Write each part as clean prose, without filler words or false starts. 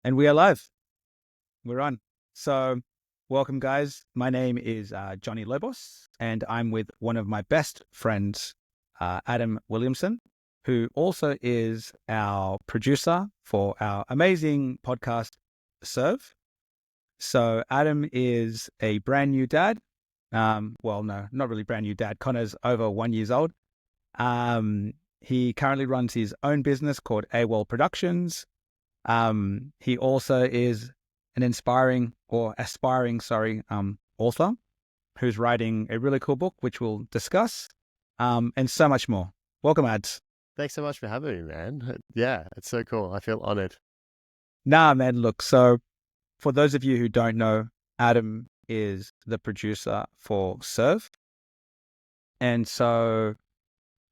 And we are live. We're on. So, welcome, guys. My name is Jonny Lobos, and I'm with one of my best friends, Adam Williamson, who also is our producer for our amazing podcast, Serve. So, Adam is a brand new dad. Well, no, not really brand new dad. Connor's over 1 year old. He currently runs his own business called AWOL Productions. He also is an aspiring author who's writing a really cool book, which we'll discuss, and so much more. Welcome, Ads. Thanks so much for having me, man. Yeah, it's so cool. I feel honored. Nah, man, look, so for those of you who don't know, Adam is the producer for Serve. And so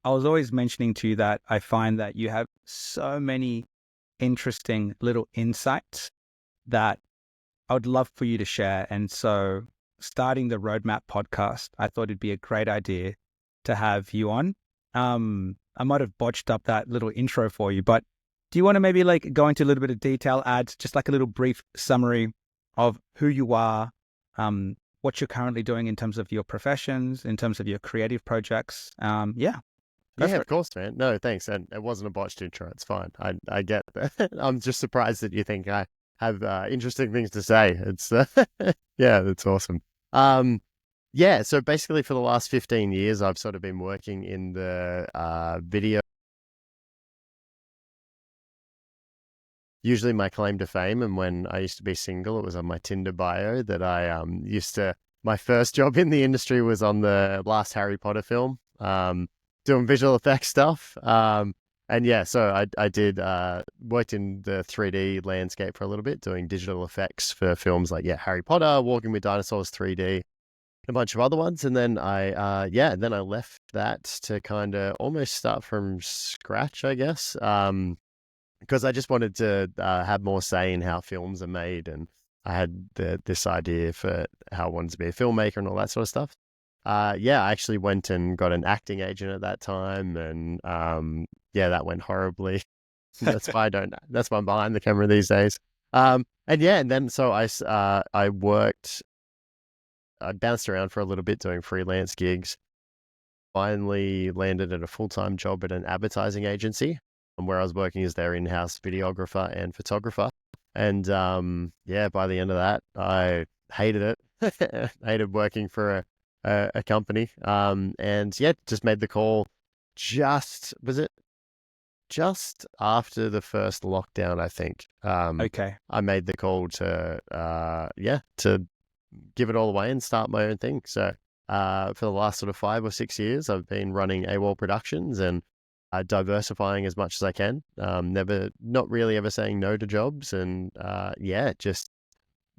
I was always mentioning to you that I find that you have so many interesting little insights that I would love for you to share. And so starting the Roadmap podcast, I thought it'd be a great idea to have you on. I might have botched up that little intro for you, but do you want to maybe go into a little bit of detail, Ads, just like a little brief summary of who you are, what you're currently doing in terms of your professions, in terms of your creative projects? Yeah, of course, man. No, thanks. And it wasn't a botched intro. It's fine. I get that. I'm just surprised that you think I have interesting things to say. It's yeah, that's awesome. So basically for the last 15 years, I've sort of been working in the video. Usually my claim to fame, and when I used to be single, it was on my Tinder bio that I my first job in the industry was on the last Harry Potter film, doing visual effects stuff. So I did worked in the 3D landscape for a little bit, doing digital effects for films like Harry Potter, Walking with Dinosaurs 3D, a bunch of other ones. And then I left that to kind of almost start from scratch, I guess. Because I just wanted to have more say in how films are made, and I had this idea for how I wanted to be a filmmaker and all that sort of stuff. I actually went and got an acting agent at that time, and that went horribly. That's why I'm behind the camera these days. I bounced around for a little bit doing freelance gigs. Finally landed at a full-time job at an advertising agency, where I was working as their in-house videographer and photographer. And by the end of that, I hated it. Hated working for a company. Just made the call. Was it just after the first lockdown, I think. Okay. I made the call to give it all away and start my own thing. So for the last sort of 5 or 6 years, I've been running AWOL Productions and diversifying as much as I can. Not really ever saying no to jobs, and just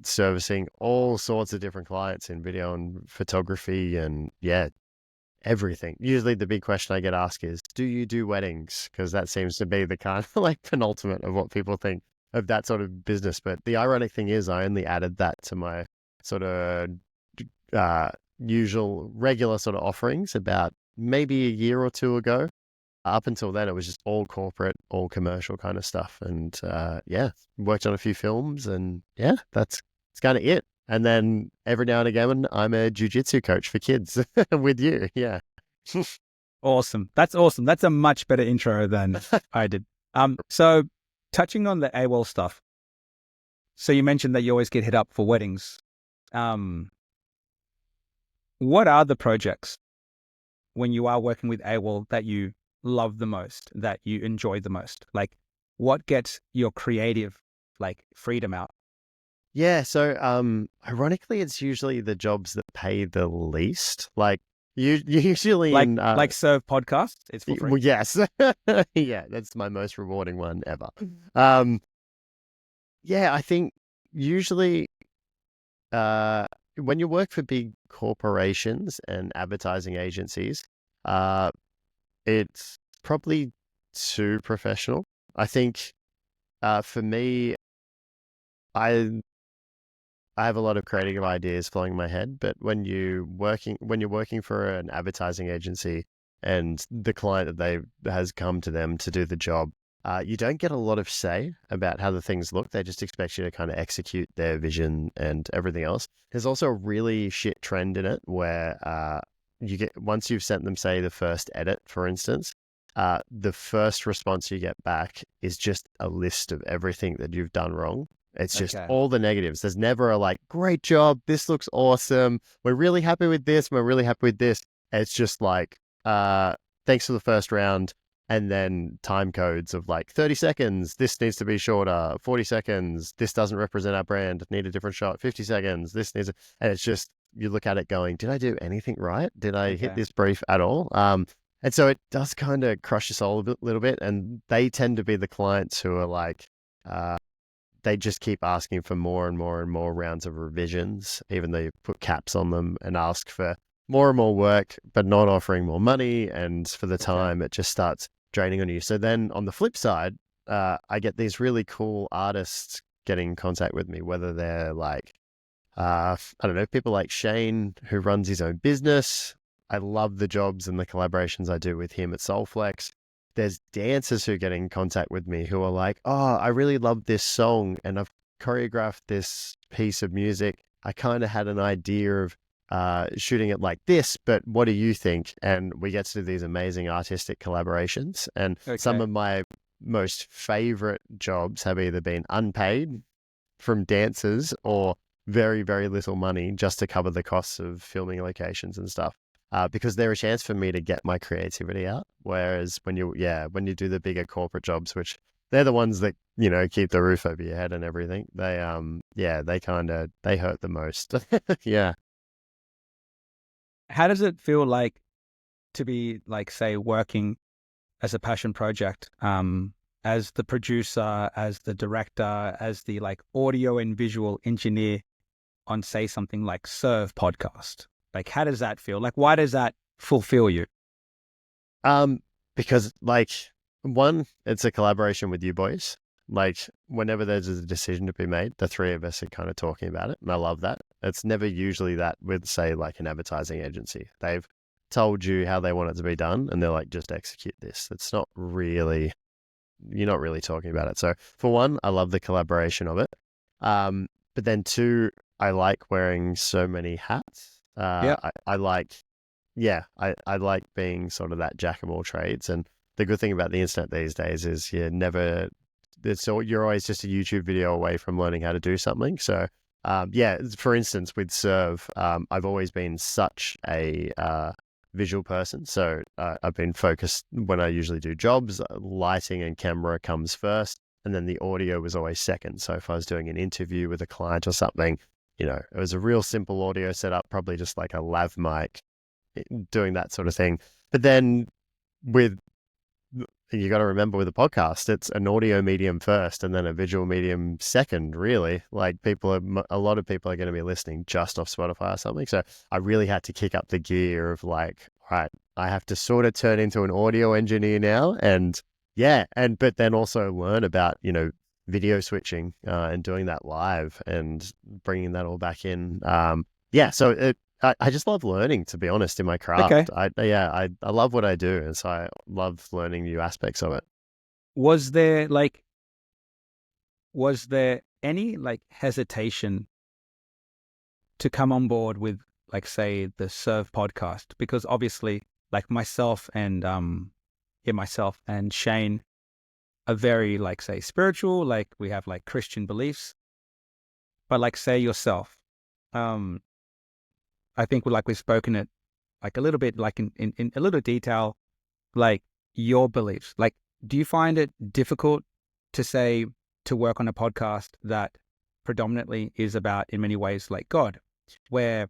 servicing all sorts of different clients in video and photography and everything. Usually the big question I get asked is, do you do weddings? Because that seems to be the kind of penultimate of what people think of that sort of business. But the ironic thing is I only added that to my sort of usual regular sort of offerings about maybe a year or two ago. Up until then, it was just all corporate, all commercial kind of stuff. And worked on a few films, and that's kind of it. And then every now and again, I'm a jiu-jitsu coach for kids with you. Yeah. Awesome. That's awesome. That's a much better intro than I did. So touching on the AWOL stuff. So you mentioned that you always get hit up for weddings. What are the projects when you are working with AWOL that you love the most, that you enjoy the most? What gets your creative freedom out? So ironically, it's usually the jobs that pay the least. Usually like Serve podcast, it's for free. Well, yes. That's my most rewarding one ever. I think usually when you work for big corporations and advertising agencies, it's probably too professional. I think for me, I have a lot of creative ideas flowing in my head, but when you're working for an advertising agency and the client that has come to them to do the job, you don't get a lot of say about how the things look. They just expect you to kind of execute their vision and everything else. There's also a really shit trend in it where you get, once you've sent them, say, the first edit, for instance, the first response you get back is just a list of everything that you've done wrong. It's just Okay. all the negatives. There's never a like, great job, this looks awesome, we're really happy with this, we're really happy with this. It's just like, thanks for the first round. And then time codes of like 30 seconds, this needs to be shorter, 40 seconds, this doesn't represent our brand, need a different shot, 50 seconds, this needs, and it's just, you look at it going, did I do anything right? Did I hit Okay. this brief at all? And so it does kind of crush your soul little bit. And they tend to be the clients who are like, they just keep asking for more and more and more rounds of revisions, even though you put caps on them and ask for more and more work, but not offering more money. And for the Okay. time, it just starts draining on you. So then on the flip side, I get these really cool artists getting in contact with me, whether they're like, I don't know, people like Shane, who runs his own business. I love the jobs and the collaborations I do with him at Soulflex. There's dancers who get in contact with me who are like, oh, I really love this song and I've choreographed this piece of music. I kind of had an idea of shooting it like this, but what do you think? And we get to do these amazing artistic collaborations. And some Okay. of my most favorite jobs have either been unpaid from dancers or very, very little money just to cover the costs of filming locations and stuff. Because they're a chance for me to get my creativity out. Whereas when you do the bigger corporate jobs, which they're the ones that, keep the roof over your head and everything, they, they hurt the most. Yeah. How does it feel like to be like, say, working as a passion project, as the producer, as the director, as the like audio and visual engineer on, say, something like Serve podcast? Like, how does that feel? Like, why does that fulfill you? Because like, one, it's a collaboration with you boys. Like whenever there's a decision to be made, the three of us are kind of talking about it. And I love that. It's never usually that with, say, like an advertising agency. They've told you how they want it to be done and they're like, just execute this. It's not really, you're not really talking about it. So for one, I love the collaboration of it. But then two, I like wearing so many hats. Yeah. I like, I like being sort of that jack of all trades. And the good thing about the internet these days is you're always just a YouTube video away from learning how to do something. So, for instance, with Serve, I've always been such a visual person. So I've been focused when I usually do jobs, lighting and camera comes first, and then the audio was always second. So if I was doing an interview with a client or something, it was a real simple audio setup, probably just like a lav mic, doing that sort of thing. But then with, you got to remember with a podcast, it's an audio medium first and then a visual medium second, really. Like a lot of people are going to be listening just off Spotify or something. So I really had to kick up the gear of like, all right, I have to sort of turn into an audio engineer now. And but then also learn about, video switching and doing that live and bringing that all back in. So I just love learning, to be honest, in my Okay. craft. I love what I do, and so I love learning new aspects of it. Was there like, was there any like hesitation to come on board with, like, say, the Serve podcast? Because obviously, like myself and Shane are very, like, say, spiritual, like we have like Christian beliefs. But like, say, yourself, um, I think we've spoken it like a little bit, like in a little detail, like your beliefs. Like, do you find it difficult to say, to work on a podcast that predominantly is about, in many ways, like God, where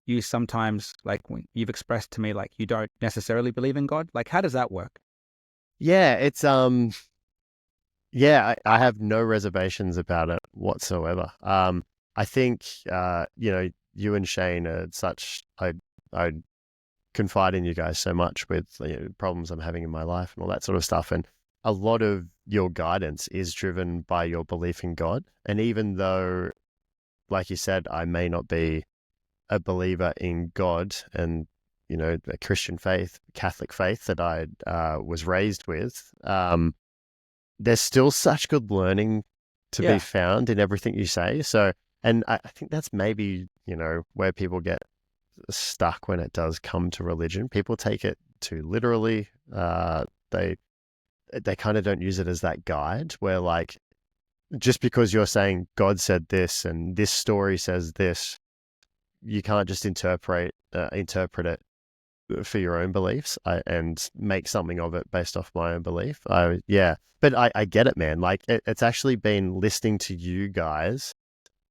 you sometimes, like, when you've expressed to me, like, you don't necessarily believe in God? Like, how does that work? Yeah, it's I have no reservations about it whatsoever. I think you and Shane are such. I confide in you guys so much with problems I'm having in my life and all that sort of stuff. And a lot of your guidance is driven by your belief in God. And even though, like you said, I may not be a believer in God and, a Christian faith, Catholic faith that I was raised with, there's still such good learning to be Yeah. found in everything you say. So, and I think that's maybe, where people get stuck when it does come to religion. People take it too literally. They kind of don't use it as that guide where, like, just because you're saying God said this and this story says this, you can't just interpret it for your own beliefs and make something of it based off my own belief. But I get it, man. Like, it's actually been listening to you guys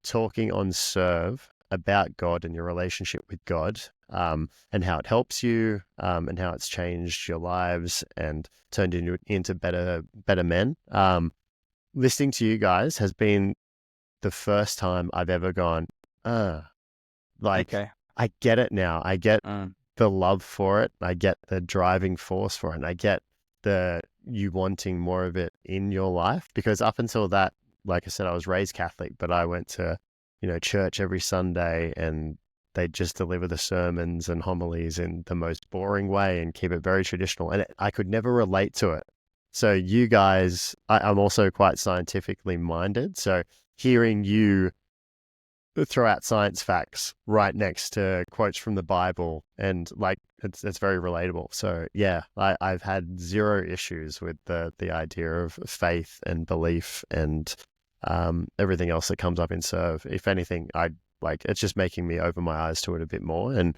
talking on Serve about God and your relationship with God, and how it helps you, and how it's changed your lives and turned you into better men. Listening to you guys has been the first time I've ever gone, like, Okay. I get it now. I get Mm. the love for it. I get the driving force for it. And I get you wanting more of it in your life, because up until that, like I said, I was raised Catholic, but I went to, church every Sunday, and they just deliver the sermons and homilies in the most boring way and keep it very traditional. And I could never relate to it. So you guys, I'm also quite scientifically minded. So hearing you throw out science facts right next to quotes from the Bible, and like it's very relatable. So yeah, I've had zero issues with the idea of faith and belief and everything else that comes up in Serve. If anything, it's just making me open my eyes to it a bit more. And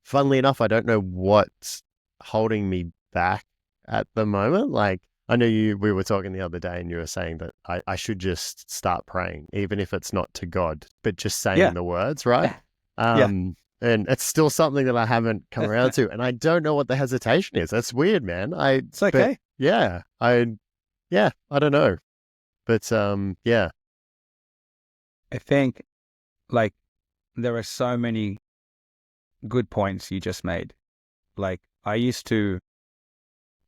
funnily enough, I don't know what's holding me back at the moment. Like, I know we were talking the other day and you were saying that I should just start praying, even if it's not to God, but just saying Yeah. the words, right? Yeah. And it's still something that I haven't come around to. And I don't know what the hesitation is. That's weird, man. It's okay. I don't know. But yeah. I think, like, there are so many good points you just made. Like, I used to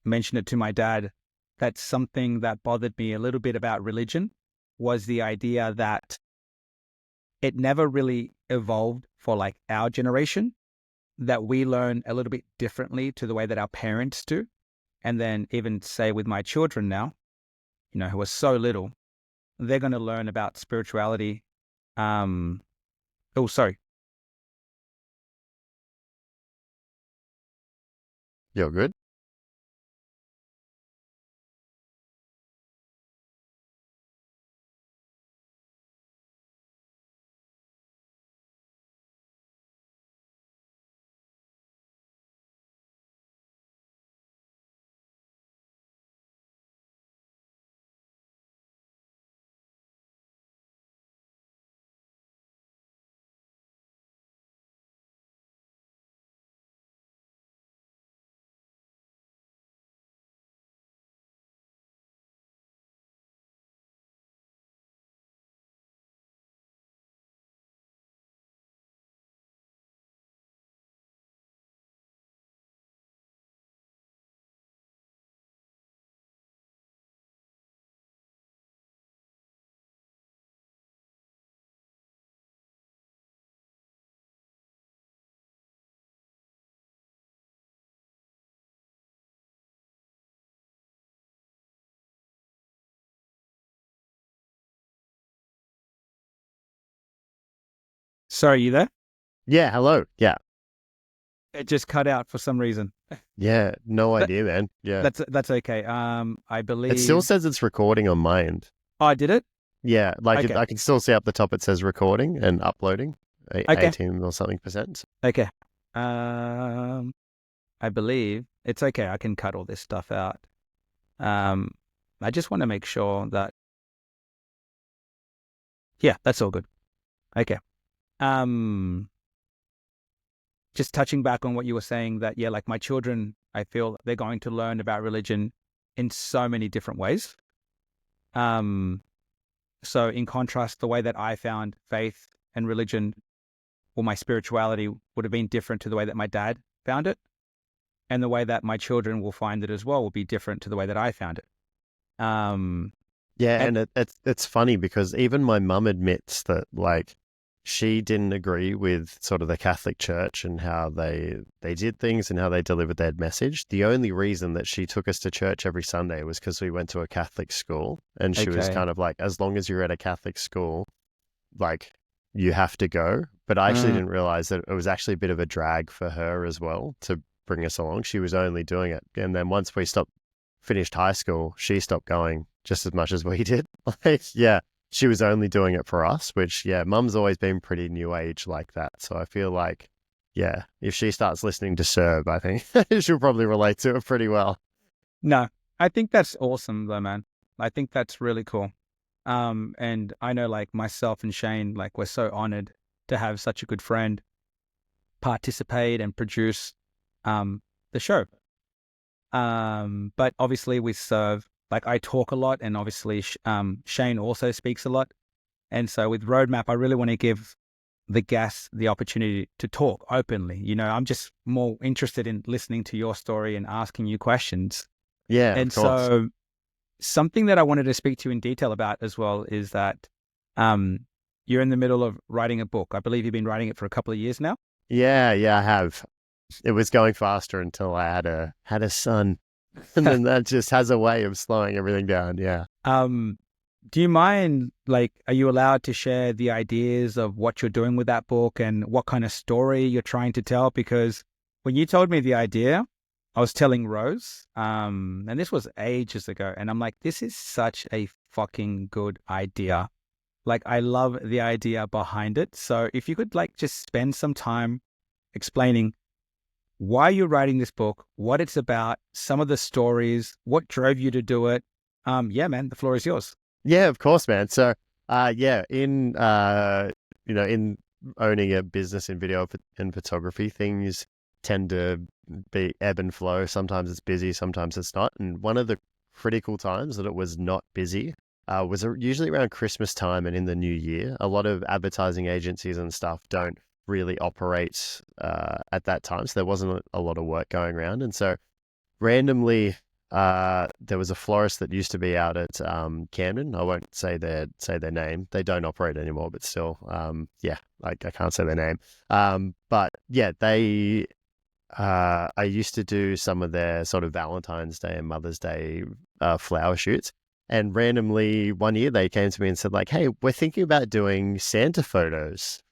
mention it to my dad that something that bothered me a little bit about religion was the idea that it never really evolved for, like, our generation, that we learn a little bit differently to the way that our parents do. And then even say with my children now, who are so little, they're going to learn about spirituality. Oh, sorry. You're good. Sorry, you there? Yeah. Hello. Yeah. It just cut out for some reason. Yeah. No That idea, man. Yeah. that's okay. I It still believe. says it's recording on my end. Oh, I did it. Yeah, like Okay. I can still see up the top it says recording and uploading, Okay. 18 or something percent. Okay. I believe it's okay. I can cut all this stuff out. Um, I just want to make sure that. Yeah, that's all good. Okay. Um, just touching back on what you were saying, that, yeah, like, my children, I feel they're going to learn about religion in so many different ways. So in contrast, the way that I found faith and religion, or my spirituality, would have been different to the way that my dad found it. And the way that my children will find it as well will be different to the way that I found it. Yeah, And and it's funny because even my mum admits that, like, she didn't agree with sort of the Catholic Church and how they did things and how they delivered their message. The only reason that she took us to church every Sunday was because we went to a Catholic school, and she was Okay. kind of like, as long as you're at a Catholic school, like, you have to go. But I actually Mm, didn't realize that it was actually a bit of a drag for her as well to bring us along. She was only doing it. And then once we finished high school, she stopped going just as much as we did. Like, yeah, she was only doing it for us, which, yeah, mum's always been pretty new age like that. So I feel like, yeah, if she starts listening to Serb, I think she'll probably relate to it pretty well. no, I think that's awesome though, man. I think that's really cool. And I know like myself and Shane, like we're so honored to have such a good friend participate and produce the show. But obviously we serve, like I talk a lot, and obviously Shane also speaks a lot. And so with Roadmap, I really want to give the guests the opportunity to talk openly. You know, I'm just more interested in listening to your story and asking you questions. Yeah, of And course. so something that I wanted to speak to you in detail about as well is that um, you're in the middle of writing a book. I believe you've been writing it for a couple of years now. Yeah, I have. It was going faster until I had a son. And then that just has a way of slowing everything down. Yeah. um, do you mind, like, are you allowed to share the ideas of what you're doing with that book and what kind of story you're trying to tell? Because when you told me the idea, I was telling Rose, and this was ages ago, and I'm like, this is such a fucking good idea. Like, I love the idea behind it. So if you could like just spend some time explaining why you're writing this book, what it's about, some of the stories, what drove you to do it. Yeah, man, the floor is yours. Yeah, of course, man. So, yeah, in owning a business in video and photography, things tend to be ebb and flow. Sometimes it's busy, sometimes it's not. And one of the critical times that it was not busy was usually around Christmas time and in the new year. A lot of advertising agencies and stuff don't really operate at that time, so there wasn't a lot of work going around. And so randomly, there was a florist that used to be out at Camden. I won't say their name. They don't operate anymore, but still, yeah, I can't say their name. But yeah, I used to do some of their sort of Valentine's Day and Mother's Day flower shoots. And randomly one year they came to me and said, like, hey, we're thinking about doing Santa photos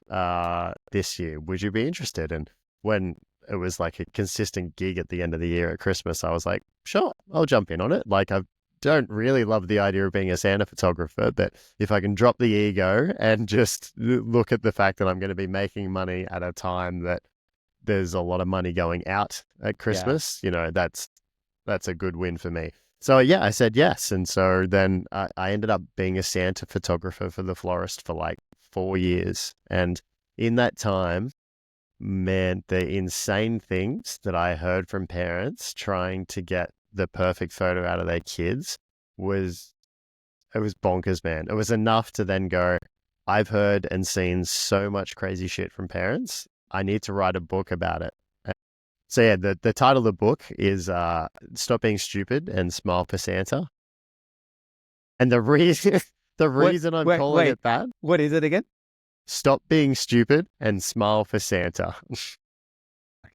this year. Would you be interested? And when it was like a consistent gig at the end of the year at Christmas, I was like, sure, I'll jump in on it. Like, I don't really love the idea of being a Santa photographer, but if I can drop the ego and just look at the fact that I'm going to be making money at a time that there's a lot of money going out at Yeah. Christmas, that's a good win for me. So yeah, I said yes. And so then I ended up being a Santa photographer for the florist for like 4 years. And in that time, man, the insane things that I heard from parents trying to get the perfect photo out of their kids was, it was bonkers, man. It was enough to then go, I've heard and seen so much crazy shit from parents. I need to write a book about it. So yeah, the title of the book is Stop Being Stupid and Smile for Santa. And the reason the What? reason I'm Wait, calling wait. it that, What is it again? Stop Being Stupid and Smile for Santa.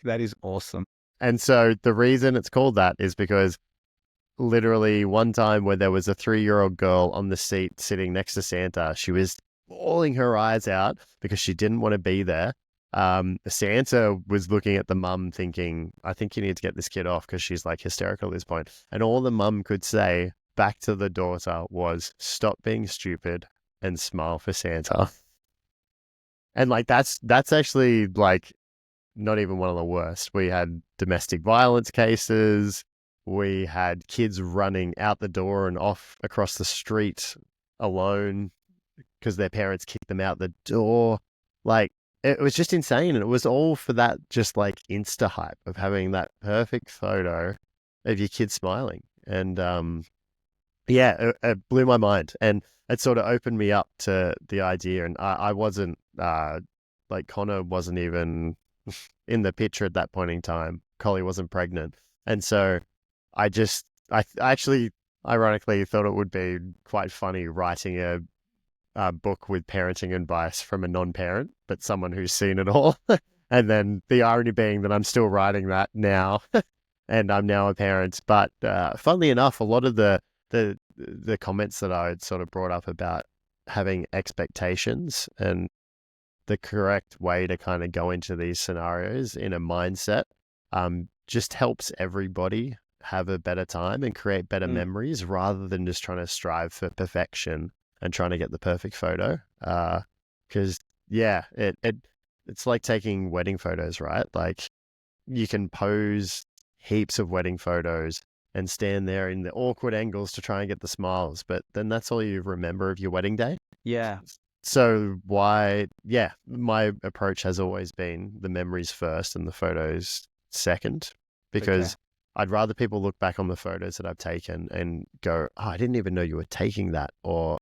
That is awesome. And so the reason it's called that is because literally one time where there was a 3-year-old girl on the seat sitting next to Santa, she was bawling her eyes out because she didn't want to be there. Santa was looking at the mum thinking, I think you need to get this kid off because she's like hysterical at this point. And all the mum could say back to the daughter was, stop being stupid and smile for Santa. And like, that's actually like not even one of the worst. We had domestic violence cases. We had kids running out the door and off across the street alone because their parents kicked them out the door. Like, it was just insane. And it was all for that just like insta hype of having that perfect photo of your kid smiling. And yeah, it blew my mind. And it sort of opened me up to the idea. And I wasn't, like, Connor wasn't even in the picture at that point in time. Collie wasn't pregnant. And so I actually ironically thought it would be quite funny writing book with parenting advice from a non-parent, but someone who's seen it all. And then the irony being that I'm still writing that now, and I'm now a parent. But funnily enough, a lot of the comments that I had sort of brought up about having expectations and the correct way to kind of go into these scenarios in a mindset just helps everybody have a better time and create better memories rather than just trying to strive for perfection and trying to get the perfect photo. Because it's like taking wedding photos, right? Like you can pose heaps of wedding photos and stand there in the awkward angles to try and get the smiles, but then that's all you remember of your wedding day. Yeah. So my approach has always been the memories first and the photos second, because I'd rather people look back on the photos that I've taken and go, oh, I didn't even know you were taking that, or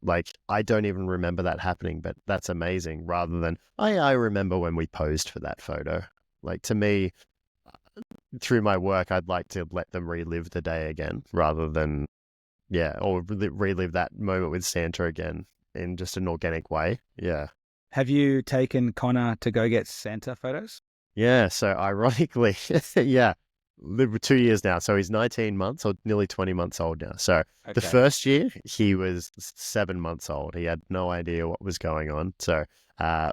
like, I don't even remember that happening, but that's amazing, rather than, oh yeah, I remember when we posed for that photo. Like, to me, through my work, I'd like to let them relive the day again rather than, or relive that moment with Santa again in just an organic way. Yeah. Have you taken Connor to go get Santa photos? Yeah. So ironically, yeah, lived for 2 years now. So he's 19 months or nearly 20 months old now. So the first year he was 7 months old. He had no idea what was going on. So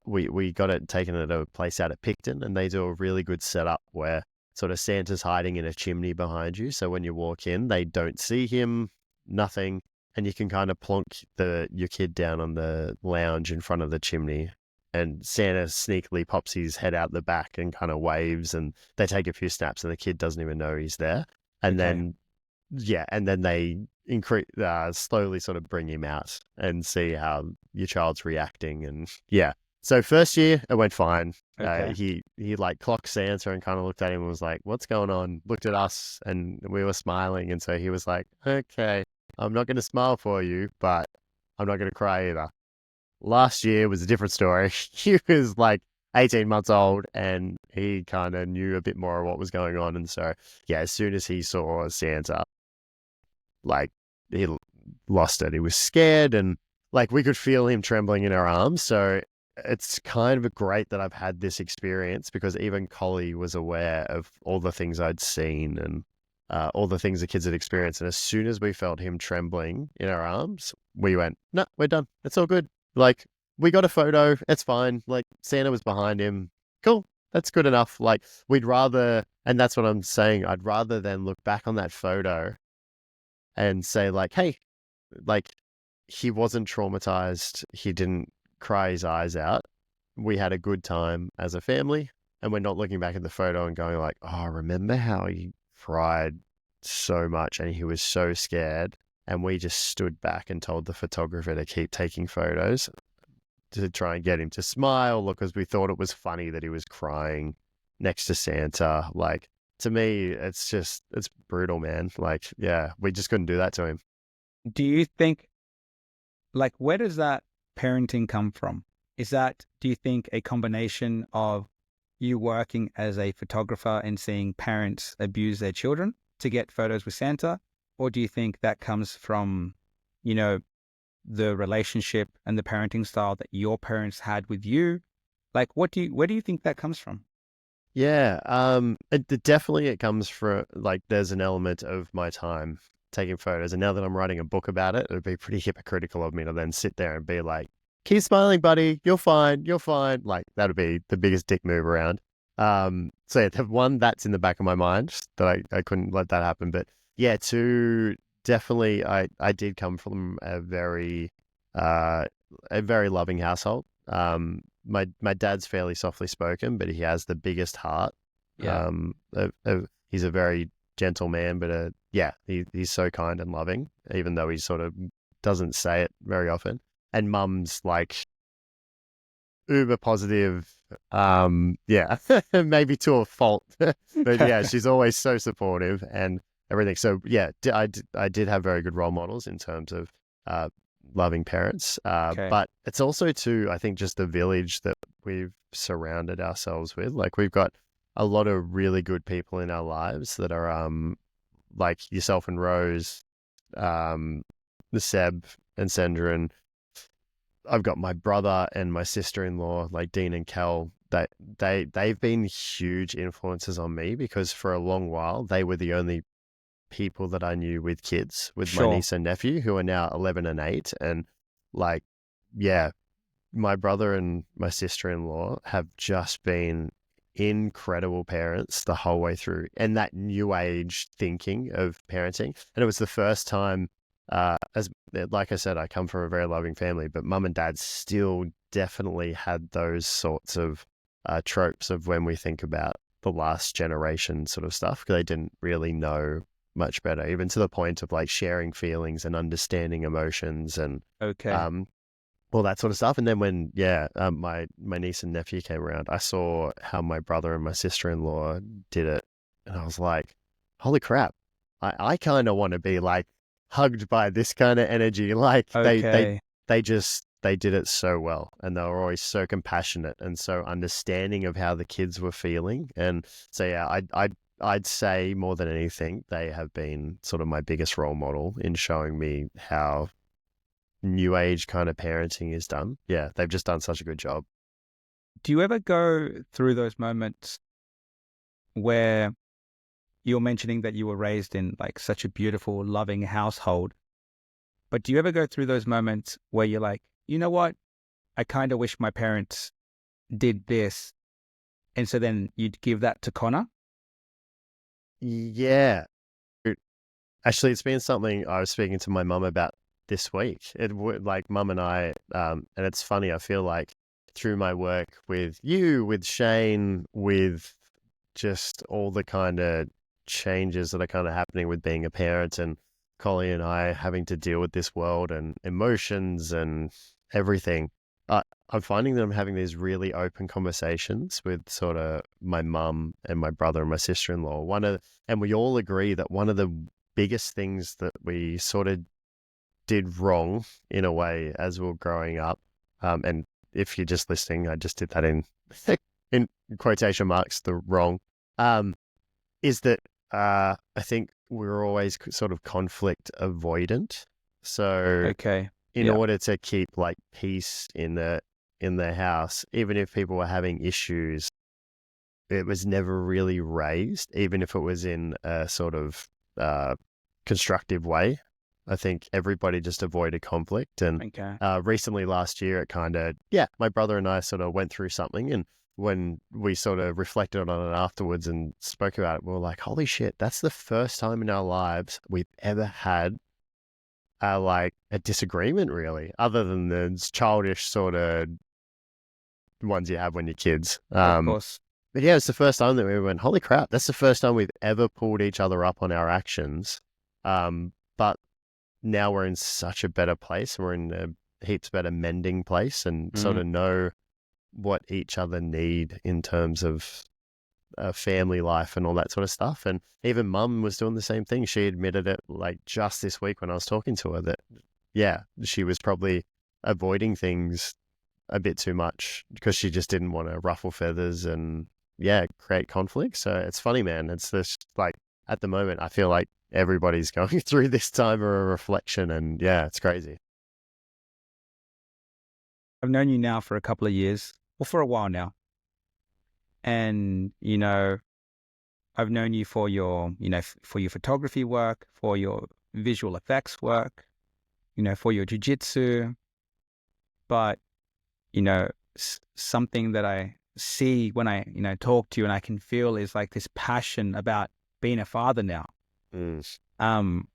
we got it taken at a place out at Picton, and they do a really good setup where sort of Santa's hiding in a chimney behind you. So when you walk in, they don't see him, nothing. And you can kind of plonk your kid down on the lounge in front of the chimney, and Santa sneakily pops his head out the back and kind of waves, and they take a few snaps, and the kid doesn't even know he's there. And then they slowly sort of bring him out and see how your child's reacting. And so first year it went fine. He like clocked Santa and kind of looked at him and was like, what's going on? Looked at us and we were smiling. And so he was like, okay, I'm not going to smile for you, but I'm not going to cry either. Last year was a different story. He was like 18 months old and he kind of knew a bit more of what was going on. And so, as soon as he saw Santa, like, he lost it. He was scared, and like we could feel him trembling in our arms. So it's kind of great that I've had this experience, because even Collie was aware of all the things I'd seen and all the things the kids had experienced. And as soon as we felt him trembling in our arms, we went, no, we're done. It's all good. Like, we got a photo. It's fine. Like, Santa was behind him. Cool. That's good enough. Like, we'd rather, and that's what I'm saying, I'd rather than look back on that photo and say like, hey, like, he wasn't traumatized. He didn't cry his eyes out. We had a good time as a family. And we're not looking back at the photo and going like, oh, remember how he cried so much and he was so scared, and we just stood back and told the photographer to keep taking photos to try and get him to smile, because we thought it was funny that he was crying next to Santa. Like, to me, it's brutal, man. Like, we just couldn't do that to him. Do you think, like, where does that parenting come from? Do you think, a combination of you working as a photographer and seeing parents abuse their children to get photos with Santa? Or do you think that comes from, the relationship and the parenting style that your parents had with you? Like, where do you think that comes from? Yeah, it comes from, like, there's an element of my time taking photos. And now that I'm writing a book about it, it would be pretty hypocritical of me to then sit there and be like, keep smiling, buddy. You're fine. You're fine. Like, that would be the biggest dick move around. The one that's in the back of my mind, that I couldn't let that happen. But two, definitely, I did come from a very loving household. My dad's fairly softly spoken, but he has the biggest heart. He's a very gentle man, but he's so kind and loving, even though he sort of doesn't say it very often. And mum's like uber positive, maybe to a fault, but she's always so supportive and everything. So I did have very good role models in terms of loving parents, but it's also too, I think, just the village that we've surrounded ourselves with. Like, we've got a lot of really good people in our lives that are like yourself and Rose, the Seb and Sandra, and I've got my brother and my sister-in-law, like Dean and Kel, that they've been huge influences on me because for a long while they were the only people that I knew with kids, with my Sure. niece and nephew who are now 11 and 8. And like, yeah, my brother and my sister-in-law have just been incredible parents the whole way through, and that new age thinking of parenting. And it was the first time, as like I said, I come from a very loving family, but mum and dad still definitely had those sorts of tropes of when we think about the last generation sort of stuff, because they didn't really know much better, even to the point of like sharing feelings and understanding emotions and Okay. um, all that sort of stuff. And then when, my niece and nephew came around, I saw how my brother and my sister-in-law did it. And I was like, holy crap, I kind of want to be like hugged by this kind of energy. Like Okay. they did it so well. And they were always so compassionate and so understanding of how the kids were feeling. And so, yeah, I'd say more than anything, they have been sort of my biggest role model in showing me how new age kind of parenting is done. Yeah, they've just done such a good job. Do you ever go through those moments where you're mentioning that you were raised in like such a beautiful, loving household, but do you ever go through those moments where you're like, you know what? I kind of wish my parents did this. And so then you'd give that to Connor? Yeah. Actually, it's been something I was speaking to my mum about this week. It would like mum and I, and it's funny. I feel like through my work with you, with Shane, with just all the kind of changes that are kind of happening with being a parent, and Collie and I having to deal with this world and emotions and everything. I'm finding that I'm having these really open conversations with sort of my mum and my brother and my sister-in-law. And we all agree that one of the biggest things that we sort of did wrong in a way as we were growing up, and if you're just listening, I just did that in in quotation marks, the wrong, um, is that I think we were always sort of conflict avoidant. So Okay. in Yeah. order to keep like peace in the house, even if people were having issues, it was never really raised, even if it was in a sort of constructive way. I think everybody just avoided conflict. And Okay. recently last year, it kind of, yeah, my brother and I sort of went through something. And when we sort of reflected on it afterwards and spoke about it, we were like, holy shit, that's the first time in our lives we've ever had like a disagreement, really, other than the childish sort of ones you have when you're kids. Of course. But yeah, it's the first time that we went, holy crap, that's the first time we've ever pulled each other up on our actions. But now we're in such a better place. We're in a heaps better mending place and sort Mm. of know what each other need in terms of family life and all that sort of stuff. And even mum was doing the same thing. She admitted it like just this week when I was talking to her that, yeah, she was probably avoiding things a bit too much because she just didn't want to ruffle feathers and, yeah, create conflict. So it's funny, man. It's this like at the moment, I feel like everybody's going through this time of a reflection, and yeah, it's crazy. I've known you now for a couple of years, or for a while now. And, I've known you for your, for your photography work, for your visual effects work, for your jujitsu. But, something that I see when I, talk to you and I can feel is like this passion about being a father now. Mm. Um,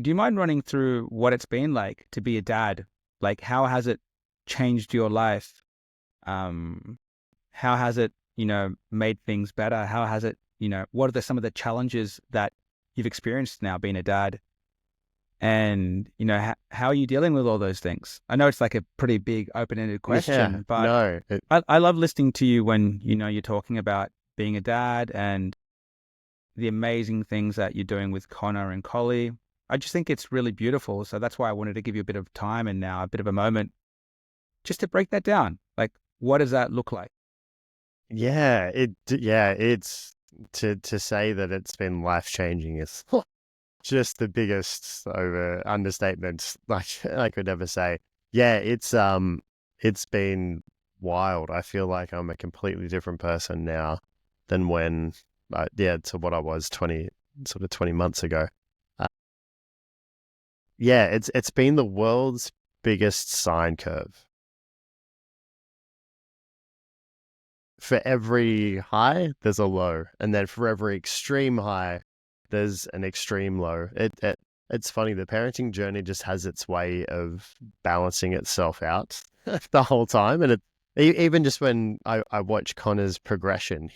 do you mind running through what it's been like to be a dad? Like, how has it changed your life? Um, how has it, made things better? How has it, what are some of the challenges that you've experienced now being a dad? And, how are you dealing with all those things? I know it's like a pretty big open-ended Yeah, question, but no, I love listening to you when, you're talking about being a dad and the amazing things that you're doing with Connor and Collie. I just think it's really beautiful. So that's why I wanted to give you a bit of time and now a bit of a moment just to break that down. Like, what does that look like? yeah, it's to say that it's been life changing is just the biggest over understatement like I could ever say. Yeah, it's been wild. I feel like I'm a completely different person now than when, yeah, to what I was 20 months ago. Uh, yeah, it's been the world's biggest sine curve. For every high, there's a low, and then for every extreme high, there's an extreme low. It's funny. The parenting journey just has its way of balancing itself out the whole time, and even just when I watch Connor's progression,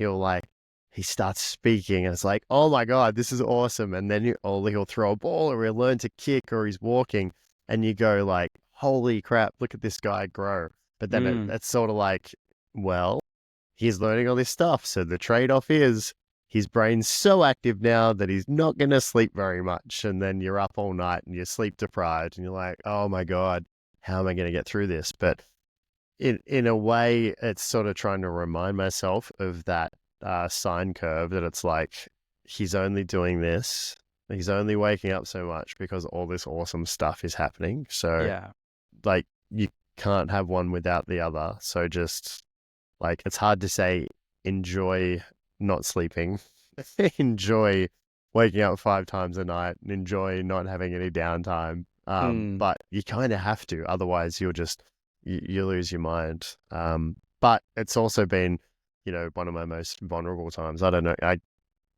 he starts speaking, and it's like, oh my god, this is awesome, and then he'll throw a ball, or he'll learn to kick, or he's walking, and you go like, holy crap, look at this guy grow. But then Mm, it's sort of like, well, he's learning all this stuff. So the trade off is his brain's so active now that he's not going to sleep very much. And then you're up all night and you're sleep deprived and you're like, oh my God, how am I going to get through this? But in a way, it's sort of trying to remind myself of that sine curve that it's like he's only doing this. He's only waking up so much because all this awesome stuff is happening. So, yeah. like, you can't have one without the other. So just like, it's hard to say, enjoy not sleeping, enjoy waking up 5 times a night, and enjoy not having any downtime. Mm, But you kind of have to, otherwise you lose your mind. But it's also been, one of my most vulnerable times. I don't know.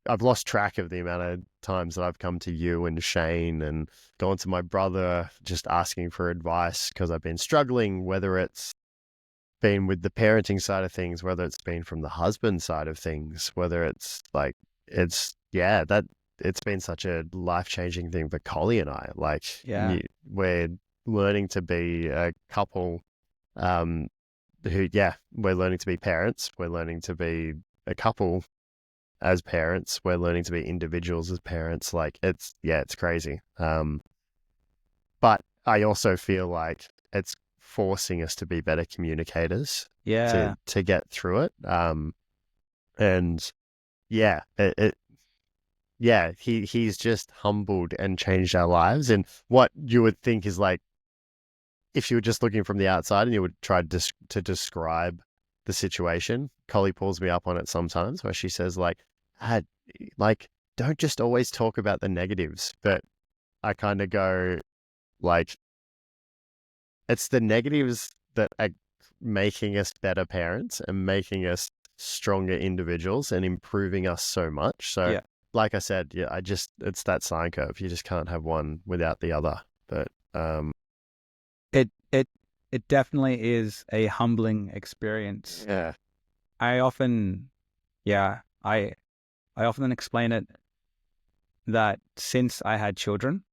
I've lost track of the amount of times that I've come to you and Shane and gone to my brother just asking for advice because I've been struggling, whether it's been with the parenting side of things, whether it's been from the husband side of things, whether it's like, that it's been such a life changing thing for Collie and I. Like, yeah. we're learning to be a couple, um, we're learning to be parents. We're learning to be a couple as parents. We're learning to be individuals as parents. Like, it's crazy. But I also feel like it's forcing us to be better communicators Yeah. to get through it. And yeah, he's just humbled and changed our lives. And what you would think is like, if you were just looking from the outside and you would try to describe the situation, Collie pulls me up on it sometimes where she says like, ah, like, don't just always talk about the negatives. But I kind of go like, it's the negatives that are making us better parents and making us stronger individuals and improving us so much. So, Yeah. like I said, yeah, it's that sine curve. You just can't have one without the other. But It it it definitely is a humbling experience. yeah, I often, yeah, I often explain it that since I had children,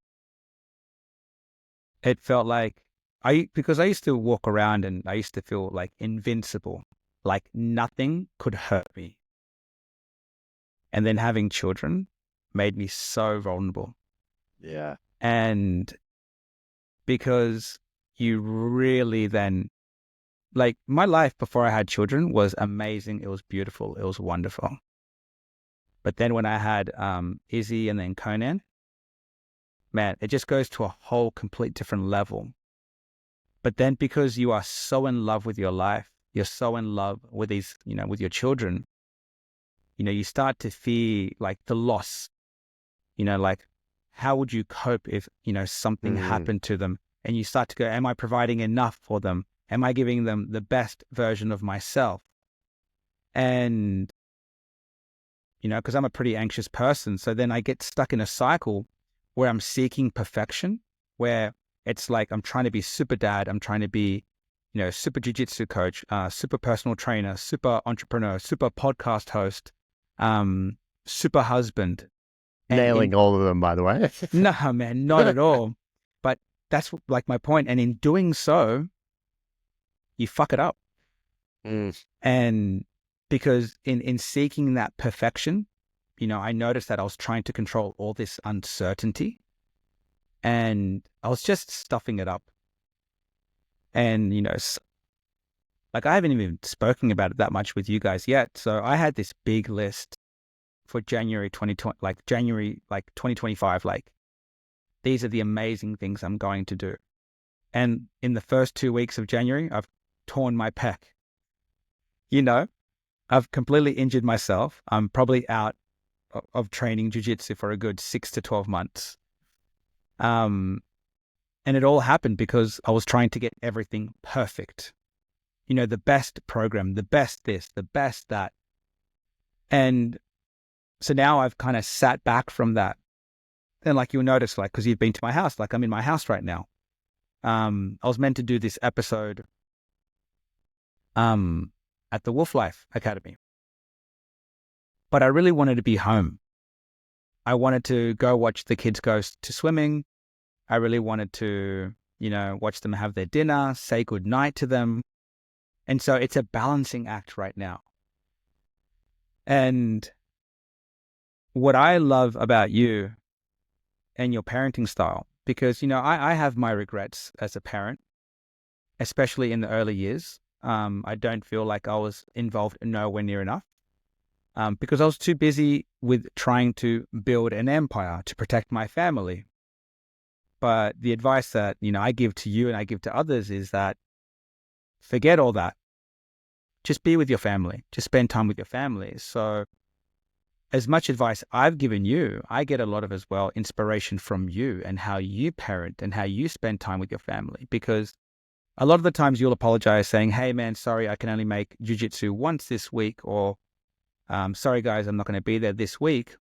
it felt like because I used to walk around and I used to feel like invincible, like nothing could hurt me. And then having children made me so vulnerable. yeah, And because you really then, like, my life before I had children was amazing. It was beautiful. It was wonderful. But then when I had Izzy and then Conan, man, it just goes to a whole complete different level. But then because you are so in love with your life, you're so in love with these, with your children, you start to fear like the loss, like how would you cope if, something mm, happened to them? And you start to go, am I providing enough for them? Am I giving them the best version of myself? And, because I'm a pretty anxious person. So then I get stuck in a cycle where I'm seeking perfection, where it's like I'm trying to be super dad, I'm trying to be, super jiu-jitsu coach, super personal trainer, super entrepreneur, super podcast host, super husband. And in nailing all of them, by the way. no, man, not at all. But that's like my point. And in doing so, you fuck it up. Mm, And because in seeking that perfection, I noticed that I was trying to control all this uncertainty and I was just stuffing it up. And, like I haven't even spoken about it that much with you guys yet. So I had this big list for January 2020, like January, like 2025, like these are the amazing things I'm going to do. And in the first 2 weeks of January, I've torn my pec. You know, I've completely injured myself. I'm probably out of training jiu-jitsu for a good 6 to 12 months. And it all happened because I was trying to get everything perfect. You know, the best program, the best this, the best that. And so now I've kind of sat back from that. And like you'll notice, like, because you've been to my house, like I'm in my house right now. I was meant to do this episode at the Wolf Life Academy, but I really wanted to be home. I wanted to go watch the kids go to swimming. I really wanted to, you know, watch them have their dinner, say goodnight to them. And so it's a balancing act right now. And what I love about you and your parenting style, because, you know, I have my regrets as a parent, especially in the early years. I don't feel like I was involved nowhere near enough because I was too busy with trying to build an empire to protect my family. But the advice that, you know, I give to you and I give to others is that forget all that. Just be with your family. Just spend time with your family. So as much advice I've given you, I get a lot of as well inspiration from you and how you parent and how you spend time with your family. Because a lot of the times you'll apologize saying, hey man, sorry, I can only make jiu-jitsu once this week, or sorry guys, I'm not going to be there this week.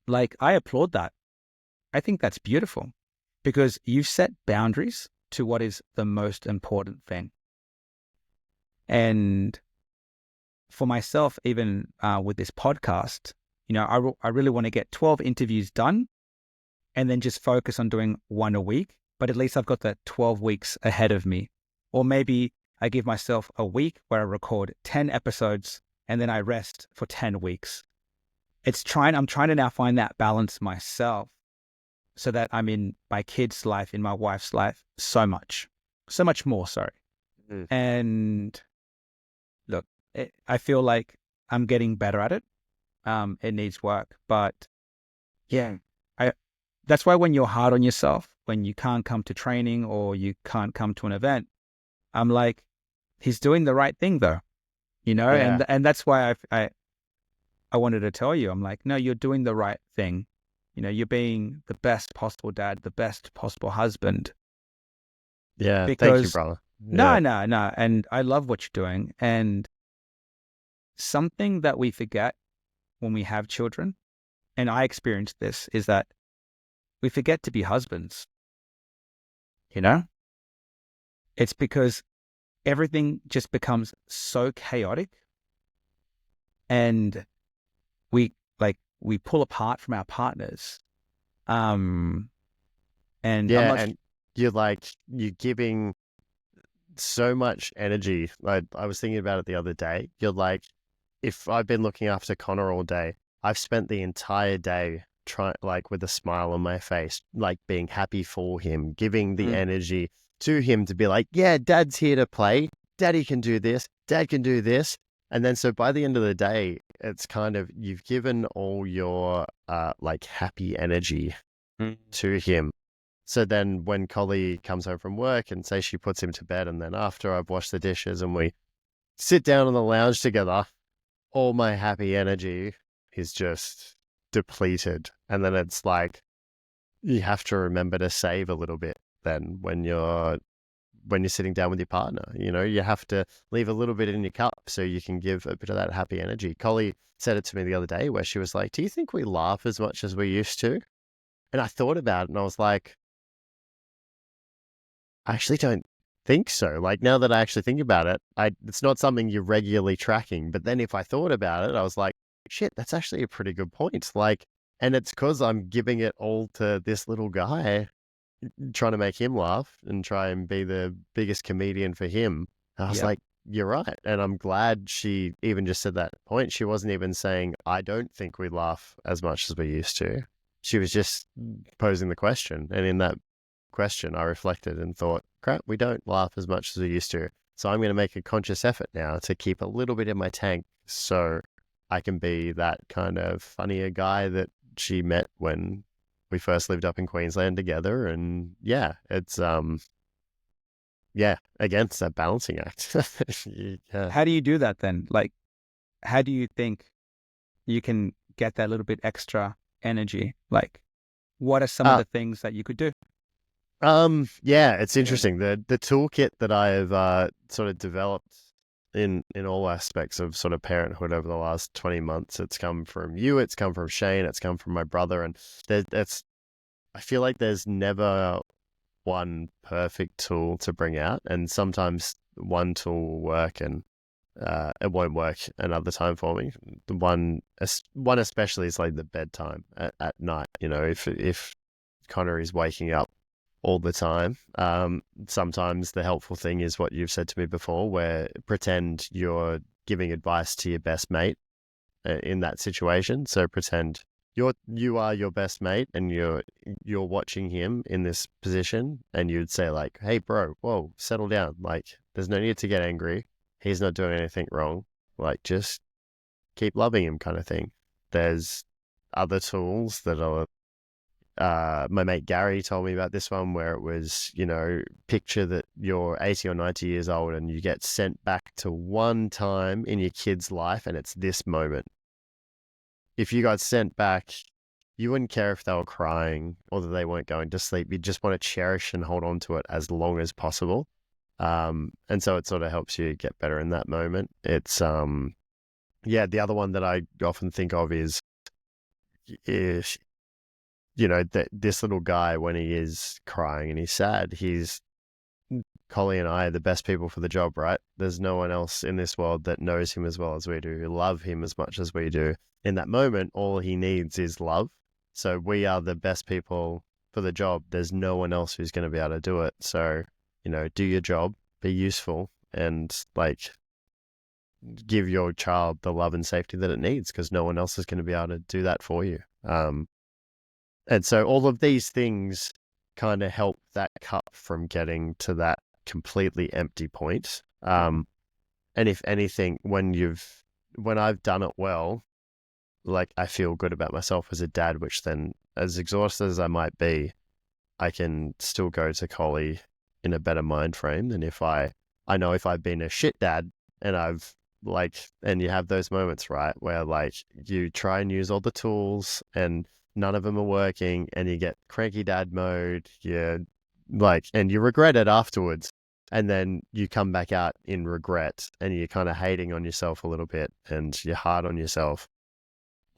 Like, I applaud that. I think that's beautiful because you've set boundaries to what is the most important thing. And for myself, even with this podcast, you know, I really want to get 12 interviews done and then just focus on doing one a week. But at least I've got the 12 weeks ahead of me. Or maybe I give myself a week where I record 10 episodes and then I rest for 10 weeks. I'm trying to now find that balance myself so that I'm in my kids' life, in my wife's life, so much more, sorry. Mm. And look, I feel like I'm getting better at it. It needs work, but yeah, that's why when you're hard on yourself, when you can't come to training or you can't come to an event, I'm like, he's doing the right thing though, you know? Yeah. And that's why I wanted to tell you, I'm like, no, you're doing the right thing. You know, you're being the best possible dad, the best possible husband. Yeah. Thank you, Because brother. no. Yeah. And I love what you're doing. And something that we forget when we have children, and I experienced this, is that we forget to be husbands. You know, it's because everything just becomes so chaotic and we pull apart from our partners. And I'm Yeah. not, And you're giving so much energy. I was thinking about it the other day. You're like, if I've been looking after Connor all day, I've spent the entire day with a smile on my face, like being happy for him, giving the energy to him to be like, yeah, dad's here to play. Daddy can do this. Dad can do this. And then so by the end of the day, it's kind of, you've given all your like happy energy to him. So then when Collie comes home from work and say she puts him to bed, and then after I've washed the dishes and we sit down on the lounge together, all my happy energy is just depleted. And then it's like, you have to remember to save a little bit then when you're sitting down with your partner. You know, you have to leave a little bit in your cup so you can give a bit of that happy energy. Collie said it to me the other day where she was like, do you think we laugh as much as we used to? And I thought about it and I was like, I actually don't think so. Like, now that I actually think about it, it's not something you're regularly tracking. But then if I thought about it, I was like, shit, that's actually a pretty good point. Like, and it's because I'm giving it all to this little guy, trying to make him laugh and try and be the biggest comedian for him. And I was yeah, like, you're right. And I'm glad she even just said that point. She wasn't even saying, I don't think we laugh as much as we used to. She was just posing the question. And in that question, I reflected and thought, crap, we don't laugh as much as we used to. So I'm going to make a conscious effort now to keep a little bit in my tank so I can be that kind of funnier guy that she met when we first lived up in Queensland together. And yeah, it's yeah, again, it's that balancing act. Yeah. How do you do that then? Like, how do you think you can get that little bit extra energy? Like, what are some of Uh, the things that you could do? yeah, it's interesting. The toolkit that I've sort of developed in all aspects of sort of parenthood over the last 20 months, it's come from you, it's come from Shane, it's come from my brother, and that's I feel like there's never one perfect tool to bring out, and sometimes one tool will work and it won't work another time for me. The one especially is like the bedtime at night. You know, if Connor is waking up all the time, sometimes the helpful thing is what you've said to me before, where pretend you're giving advice to your best mate in that situation. So pretend you are your best mate and you're watching him in this position, and you'd say like, "Hey, bro, whoa, settle down. Like, there's no need to get angry. He's not doing anything wrong. Like, just keep loving him," kind of thing. There's other tools that are. My mate Gary told me about this one where it was, you know, picture that you're 80 or 90 years old and you get sent back to one time in your kid's life, and it's this moment. If you got sent back, you wouldn't care if they were crying or that they weren't going to sleep. You just want to cherish and hold on to it as long as possible. And so it sort of helps you get better in that moment. It's, yeah, the other one that I often think of is you know, that this little guy, when he is crying and he's sad, Collie and I are the best people for the job, right? There's no one else in this world that knows him as well as we do, who love him as much as we do. In that moment, all he needs is love. So we are the best people for the job. There's no one else who's going to be able to do it. So, you know, do your job, be useful, and like give your child the love and safety that it needs, because no one else is going to be able to do that for you. And so all of these things kind of help that cup from getting to that completely empty point. And if anything, when I've done it well, like I feel good about myself as a dad, which then, as exhausted as I might be, I can still go to Collie in a better mind frame than I know if I've been a shit dad and and you have those moments, right, where like you try and use all the tools and none of them are working and you get cranky dad mode, and you regret it afterwards. And then you come back out in regret and you're kind of hating on yourself a little bit and you're hard on yourself.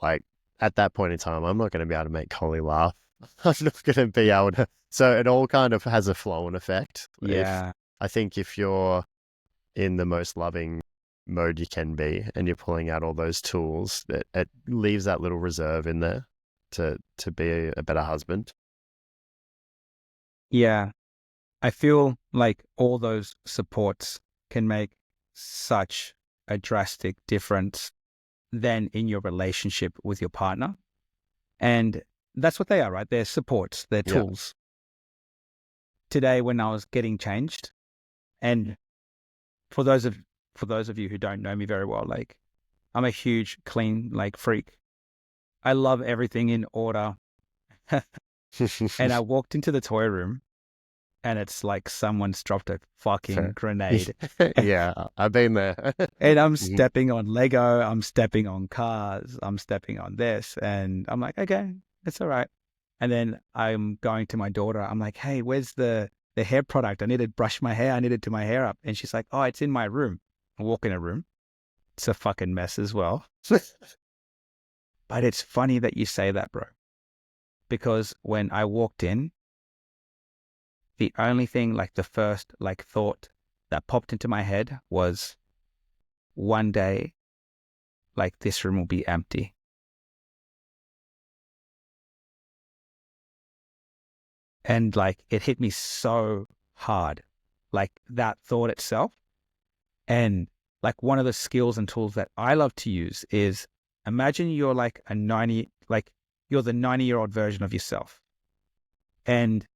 Like at that point in time, I'm not going to be able to make Collie laugh. I'm not going to be able to. So it all kind of has a flow and effect. Yeah. I think if you're in the most loving mode you can be and you're pulling out all those tools, that it leaves that little reserve in there to be a better husband. Yeah. I feel like all those supports can make such a drastic difference then in your relationship with your partner. And that's what they are, right? They're supports, they're Yeah. tools. Today, when I was getting changed, and for those of you who don't know me very well, like I'm a huge clean like freak. I love everything in order. And I walked into the toy room and it's like someone's dropped a fucking Fair. grenade. Yeah, I've been there. And I'm Mhm. stepping on Lego, I'm stepping on cars, I'm stepping on this. And I'm like, okay, it's all right. And then I'm going to my daughter. I'm like, hey, where's the hair product? I need to brush my hair. I need to do my hair up. And she's like, oh, it's in my room. I walk in a room. It's a fucking mess as well. But it's funny that you say that, bro. Because when I walked in, the only thing, like the first like thought that popped into my head was one day, like this room will be empty. And like it hit me so hard, like that thought itself. And like one of the skills and tools that I love to use is imagine you're like you're the 90-year-old version of yourself. And,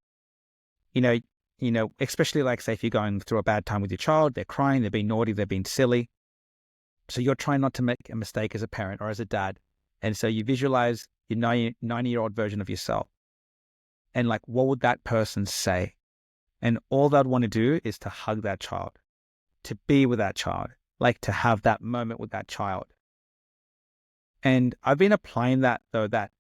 you know, especially like say if you're going through a bad time with your child, they're crying, they're being naughty, they're being silly. So you're trying not to make a mistake as a parent or as a dad. And so you visualize your 90-year-old version of yourself. And like, what would that person say? And all they'd want to do is to hug that child, to be with that child, like to have that moment with that child. And I've been applying that, though, that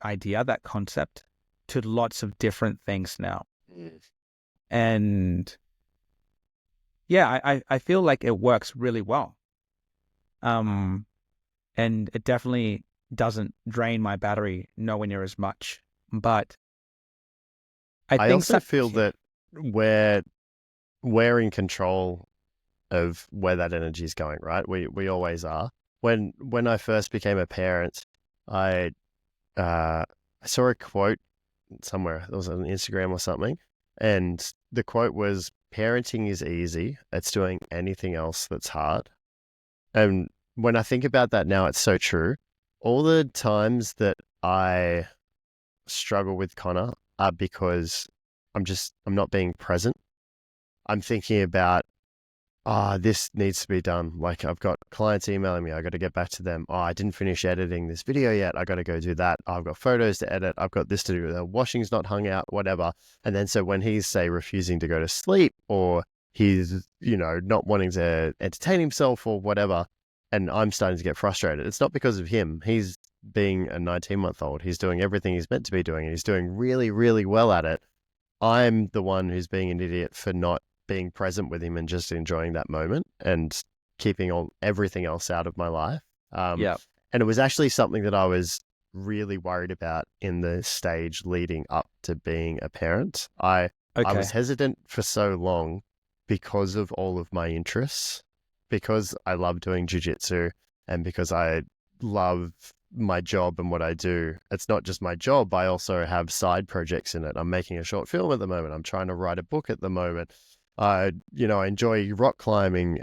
idea, that concept, to lots of different things now. And yeah, I feel like it works really well. And it definitely doesn't drain my battery nowhere near as much. But I I think also feel that we're in control of where that energy is going, right? We always are. When I first became a parent, I saw a quote somewhere. It was on Instagram or something, and the quote was, "Parenting is easy. It's doing anything else that's hard." And when I think about that now, it's so true. All the times that I struggle with Connor are because I'm not being present. I'm thinking about, this needs to be done. Like, I've got clients emailing me. I got to get back to them. Oh, I didn't finish editing this video yet. I got to go do that. I've got photos to edit. I've got this to do. The washing's not hung out, whatever. And then so when he's, say, refusing to go to sleep, or he's, not wanting to entertain himself or whatever, and I'm starting to get frustrated, it's not because of him. He's being a 19-month-old. He's doing everything he's meant to be doing, and he's doing really, really well at it. I'm the one who's being an idiot for not being present with him and just enjoying that moment and keeping everything else out of my life. yeah, And it was actually something that I was really worried about in the stage leading up to being a parent. I okay, was hesitant for so long because of all of my interests, because I love doing jiu-jitsu and because I love my job and what I do. It's not just my job. I also have side projects in it. I'm making a short film at the moment. I'm trying to write a book at the moment. I enjoy rock climbing,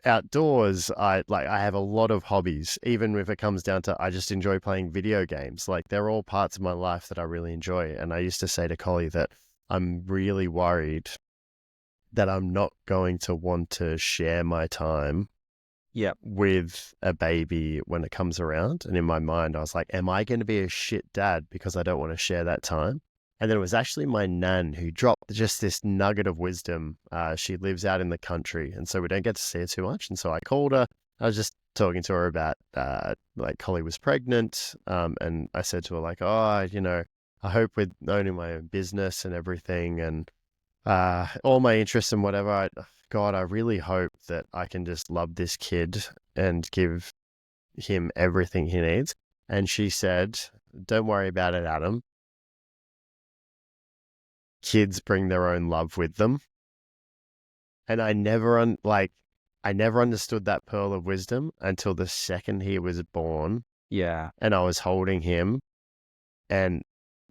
outdoors. I have a lot of hobbies, even if it comes down to, I just enjoy playing video games. Like, they're all parts of my life that I really enjoy. And I used to say to Collie that I'm really worried that I'm not going to want to share my time yeah, with a baby when it comes around. And in my mind, I was like, am I going to be a shit dad because I don't want to share that time? And then it was actually my nan who dropped just this nugget of wisdom. She lives out in the country, and so we don't get to see her too much. And so I called her. I was just talking to her about, like, Collie was pregnant. And I said to her, like, I hope with owning my own business and everything, and all my interests and whatever, God, I really hope that I can just love this kid and give him everything he needs. And she said, don't worry about it, Adam. Kids bring their own love with them. And I never understood that pearl of wisdom until the second he was born yeah. and I was holding him. And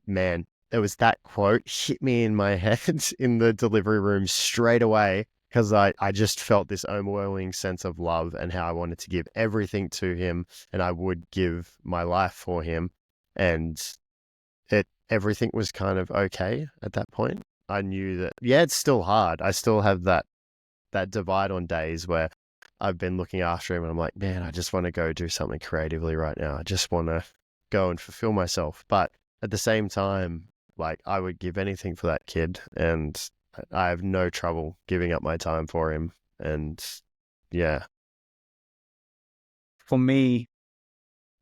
man, there was that quote hit me in my head in the delivery room straight away, because I just felt this overwhelming sense of love and how I wanted to give everything to him, and I would give my life for him. And everything was kind of okay at that point. I knew that, yeah, it's still hard. I still have that divide on days where I've been looking after him and I'm like, man, I just want to go do something creatively right now. I just want to go and fulfill myself. But at the same time, like, I would give anything for that kid, and I have no trouble giving up my time for him. And yeah. For me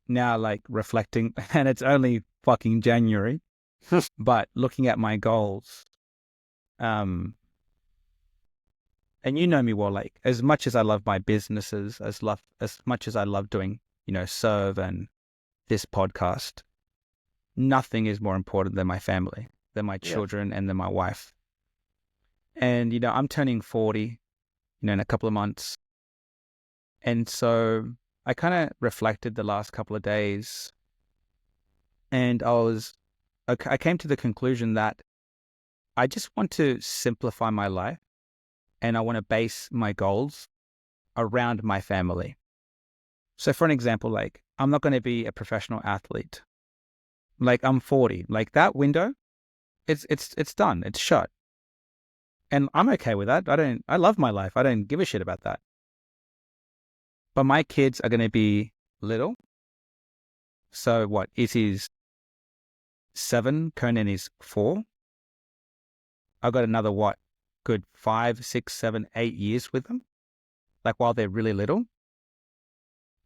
now, like, reflecting, and it's only fucking January, but looking at my goals, and you know me well, like, as much as I love my businesses, as much as I love doing, Serve and this podcast, nothing is more important than my family, than my Yeah. children, and than my wife. And, I'm turning 40, in a couple of months. And so I kind of reflected the last couple of days, and I came to the conclusion that I just want to simplify my life, and I want to base my goals around my family. So for an example, like, I'm not going to be a professional athlete. Like, I'm 40, like, that window, it's done. It's shut. And I'm okay with that. I love my life. I don't give a shit about that. But my kids are going to be little. So what? It is 7, Conan is 4. I've got another, what, good 5, 6, 7, 8 years with them, like while they're really little.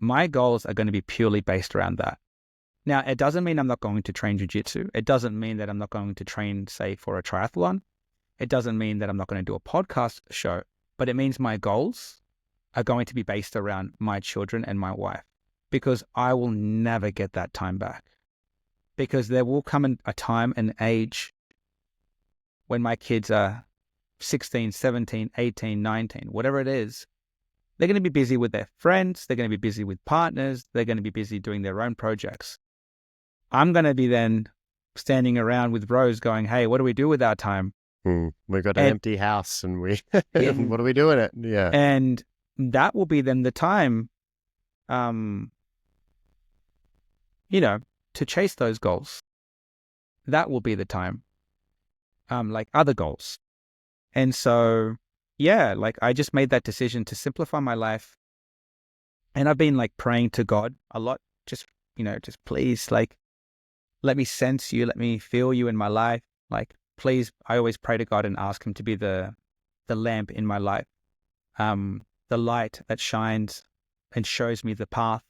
My goals are going to be purely based around that. Now, it doesn't mean I'm not going to train jiu-jitsu. It doesn't mean that I'm not going to train, say, for a triathlon. It doesn't mean that I'm not going to do a podcast show, but it means my goals are going to be based around my children and my wife, because I will never get that time back. Because there will come a time and age when my kids are 16, 17, 18, 19, whatever it is. They're going to be busy with their friends. They're going to be busy with partners. They're going to be busy doing their own projects. I'm going to be then standing around with Rose going, hey, what do we do with our time? We've got an empty house and what do we do with it? Yeah. And that will be then the time, to chase those goals. That will be the time, like other goals. And so, yeah, like I just made that decision to simplify my life. And I've been like praying to God a lot, just please, like, let me sense you, let me feel you in my life. Like, please, I always pray to God and ask him to be the lamp in my life, the light that shines and shows me the path.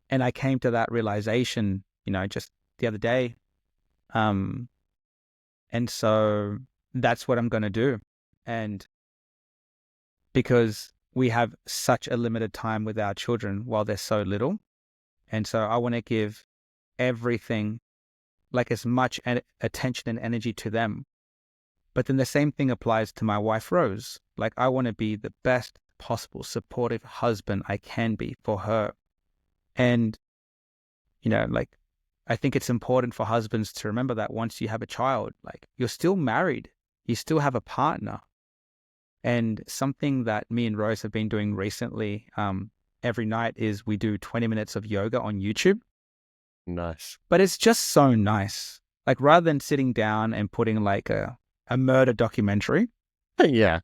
And I came to that realization, just the other day. And so that's what I'm going to do. And because we have such a limited time with our children while they're so little. And so I want to give everything, like as much attention and energy to them. But then the same thing applies to my wife, Rose. Like, I want to be the best possible supportive husband I can be for her. And, like, I think it's important for husbands to remember that once you have a child, like, you're still married, you still have a partner. And something that me and Rose have been doing recently, every night, is we do 20 minutes of yoga on YouTube. Nice. But it's just so nice. Like, rather than sitting down and putting like a murder documentary. Yeah.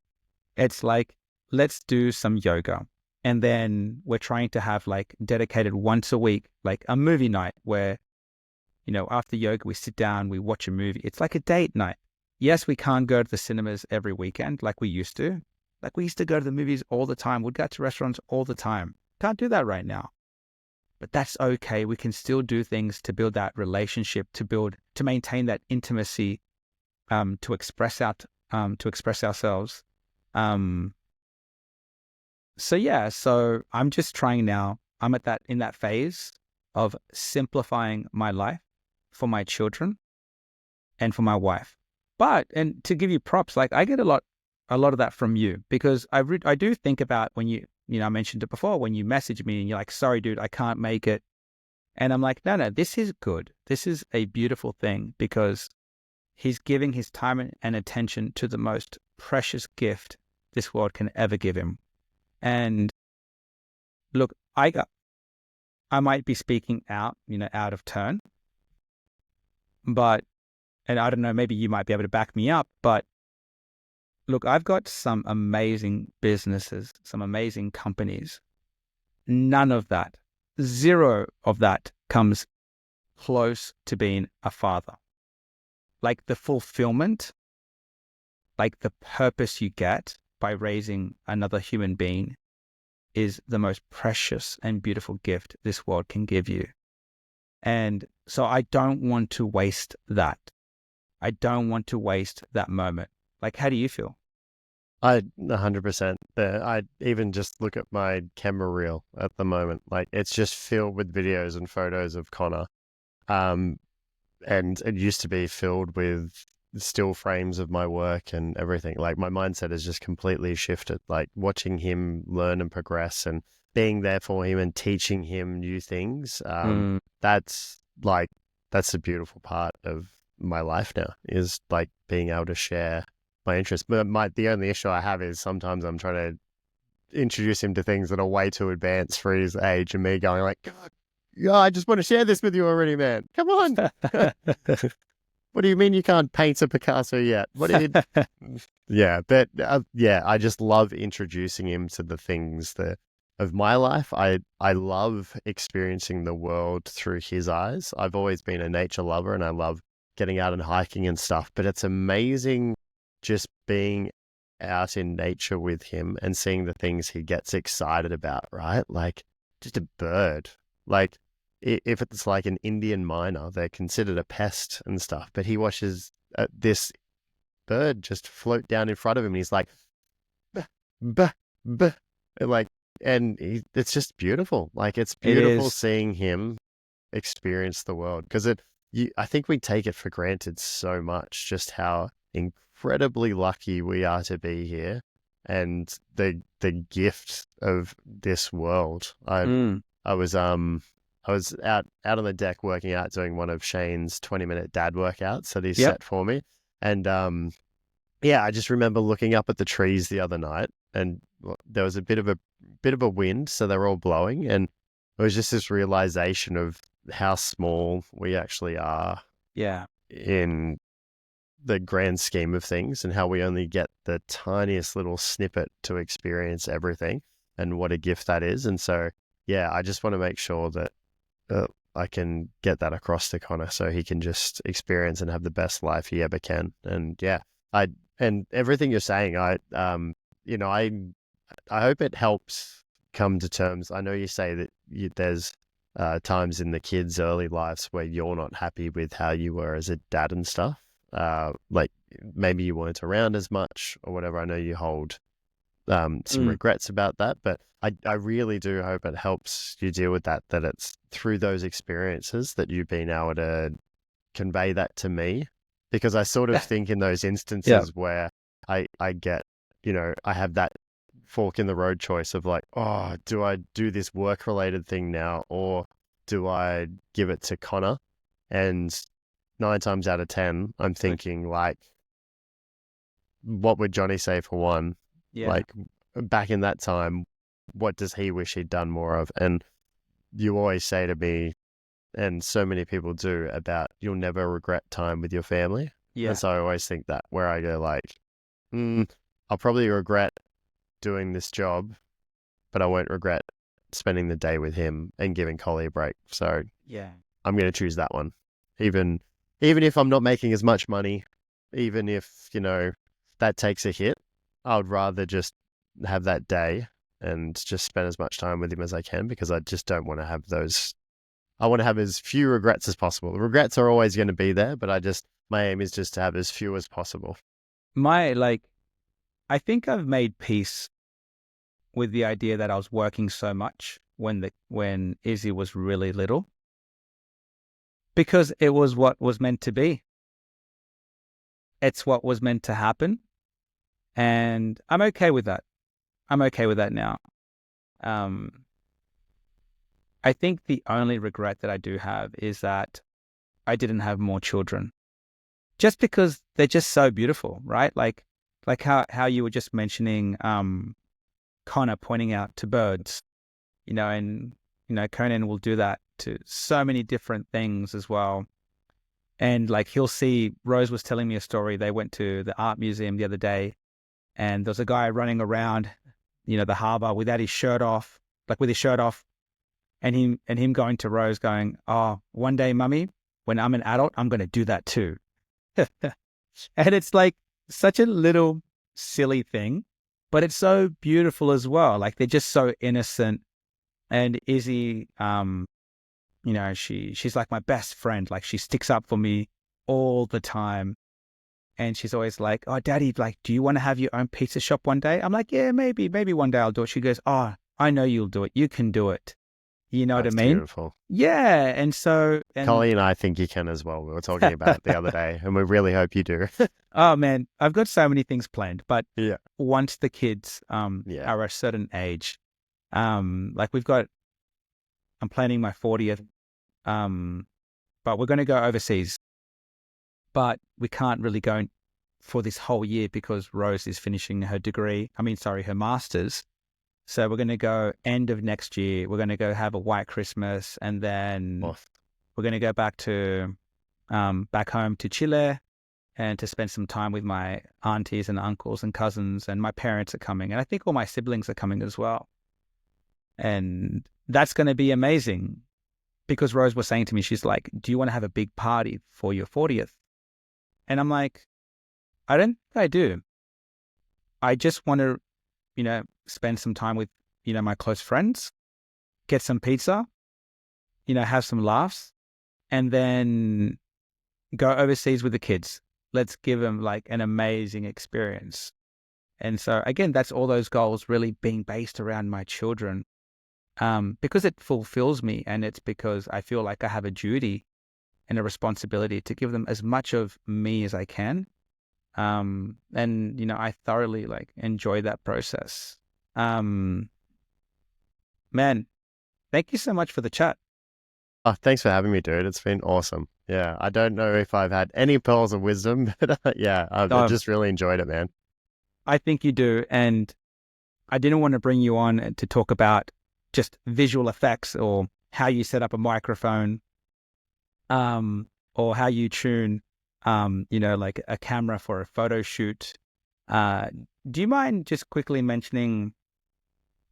It's like, let's do some yoga. And then we're trying to have like dedicated once a week, like a movie night where, after yoga, we sit down, we watch a movie. It's like a date night. Yes, we can't go to the cinemas every weekend like we used to. Like, we used to go to the movies all the time. We'd go to restaurants all the time. Can't do that right now. But that's okay. We can still do things to build that relationship, to maintain that intimacy, to express ourselves. So I'm just trying now. I'm in that phase of simplifying my life for my children and for my wife. And to give you props, like, I get a lot of that from you, because I do think about when I mentioned it before, when you message me and you're like, sorry, dude, I can't make it. And I'm like, no, this is good. This is a beautiful thing, because he's giving his time and attention to the most precious gift this world can ever give him. And look, I might be speaking out of turn, and I don't know, maybe you might be able to back me up, but look, I've got some amazing businesses, some amazing companies. None of that, zero of that comes close to being a father. Like, the fulfillment, like the purpose you get by raising another human being is the most precious and beautiful gift this world can give you. And so I don't want to waste that. I don't want to waste that moment. Like, how do you feel? I 100%. I even just look at my camera reel at the moment. Like, it's just filled with videos and photos of Connor. And it used to be filled with still frames of my work and everything. Like, my mindset has just completely shifted. Like, watching him learn and progress and being there for him and teaching him new things. That's a beautiful part of my life now, is like being able to share my interests. But the only issue I have is sometimes I'm trying to introduce him to things that are way too advanced for his age, and me going like, God, yeah, I just want to share this with you already, man. Come on. What do you mean you can't paint a Picasso yet? What did? Yeah, but I just love introducing him to the things of my life. I love experiencing the world through his eyes. I've always been a nature lover, and I love getting out and hiking and stuff. But it's amazing just being out in nature with him and seeing the things he gets excited about, right? Like just a bird. Like if it's like an Indian miner, they're considered a pest and stuff, but he watches this bird just float down in front of him and he's like, bah, bah, bah. Like, and it's just beautiful. Like it's It beautiful is. seeing him experience the world because I think we take it for granted so much, just how incredibly lucky we are to be here and the gift of this world. Mm. I was out on the deck working out doing one of Shane's 20-minute dad workouts that he's Yep. set for me. And yeah, I just remember looking up at the trees the other night and there was a bit of a wind, so they were all blowing, and it was just this realization of how small we actually are Yeah. in the grand scheme of things and how we only get the tiniest little snippet to experience everything and what a gift that is. And so, yeah, I just want to make sure that I can get that across to Connor so he can just experience and have the best life he ever can. And yeah, and everything you're saying, you know, I hope it helps come to terms. I know you say that there's times in the kids' early lives where you're not happy with how you were as a dad and stuff. Like maybe you weren't around as much or whatever. I know you hold some regrets about that, but I really do hope it helps you deal with that it's through those experiences that you've been able to convey that to me, because I sort of think in those instances where I get, you know, I have that fork in the road choice of like, oh, do I do this work related thing now or do I give it to Connor? And 9 times out of 10, I'm thinking like, what would Jonny say for one? Yeah. Like back in that time, what does he wish he'd done more of? And you always say to me, and so many people do, about you'll never regret time with your family. Yeah. And so I always think that, where I go like, I'll probably regret doing this job, but I won't regret spending the day with him and giving Collie a break. So Yeah. I'm going to choose that one. Even if I'm not making as much money, even if, you know, that takes a hit, I would rather just have that day and just spend as much time with him as I can, because I just don't want to have those. I want to have as few regrets as possible. The regrets are always going to be there, but my aim is just to have as few as possible. I think I've made peace with the idea that I was working so much when Izzy was really little, because it was what was meant to be. It's what was meant to happen. And I'm okay with that. I'm okay with that now. I think the only regret that I do have is that I didn't have more children, just because they're just so beautiful, right? Like how you were just mentioning, Connor pointing out to birds, you know, and, you know, Conan will do that to so many different things as well. And like he'll see, Rose was telling me a story. They went to the art museum the other day and there was a guy running around, you know, the harbor without his shirt off, and him going to Rose going, oh, one day, mummy, when I'm an adult, I'm going to do that too. And it's like such a little silly thing, but it's so beautiful as well. Like they're just so innocent. And Izzy, you know, she's like my best friend. Like she sticks up for me all the time. And she's always like, oh, Daddy, like, do you want to have your own pizza shop one day? I'm like, yeah, maybe one day I'll do it. She goes, oh, I know you'll do it. You can do it. You know what I That's mean? beautiful. Yeah. And so, Collie and I think you can as well. We were talking about it the other day, and we really hope you do. oh man, I've got so many things planned, but Yeah. once the kids are a certain age, like I'm planning my 40th, but we're going to go overseas, but we can't really go for this whole year because Rose is finishing her her master's. So we're going to go end of next year. We're going to go have a white Christmas, and then we're going to go back home to Chile and to spend some time with my aunties and uncles and cousins, and my parents are coming. And I think all my siblings are coming as well. And that's going to be amazing, because Rose was saying to me, she's like, do you want to have a big party for your 40th? And I'm like, I don't think I do. I just want to, spend some time with, my close friends, get some pizza, have some laughs, and then go overseas with the kids. Let's give them like an amazing experience. And so again, that's all those goals really being based around my children, because it fulfills me, and it's because I feel like I have a duty and a responsibility to give them as much of me as I can. And I thoroughly like enjoy that process. Um, Man, thank you so much for the chat. Oh, thanks for having me, dude. It's been awesome. Yeah, I don't know if I've had any pearls of wisdom, but yeah, I Oh, just really enjoyed it, man. I think you do. And I didn't want to bring you on to talk about just visual effects or how you set up a microphone, or how you tune, like a camera for a photo shoot. Uh, do you mind just quickly mentioning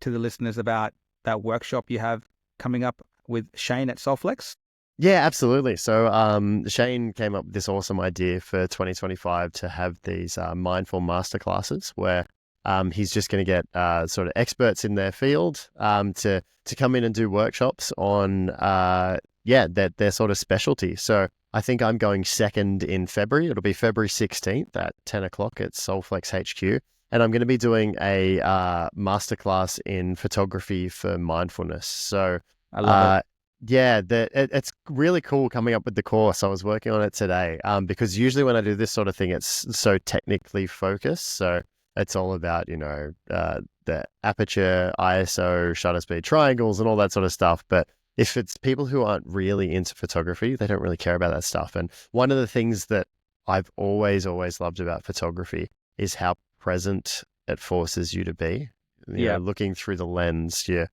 to the listeners about that workshop you have coming up with Shane at Soulflex? Yeah, absolutely. So, Shane came up with this awesome idea for 2025 to have these mindful masterclasses where he's just going to get sort of experts in their field to come in and do workshops on their sort of specialty. So, I think I'm going second in February. It'll be February 16th at 10 o'clock at Soulflex HQ. And I'm going to be doing a masterclass in photography for mindfulness. So, I love it. uh, it's really cool coming up with the course. I was working on it today because usually when I do this sort of thing, it's so technically focused. So it's all about, the aperture, ISO, shutter speed, triangles, and all that sort of stuff. But if it's people who aren't really into photography, they don't really care about that stuff. And one of the things that I've always loved about photography is how present it forces you to be. Yeah. Looking through the lens, you're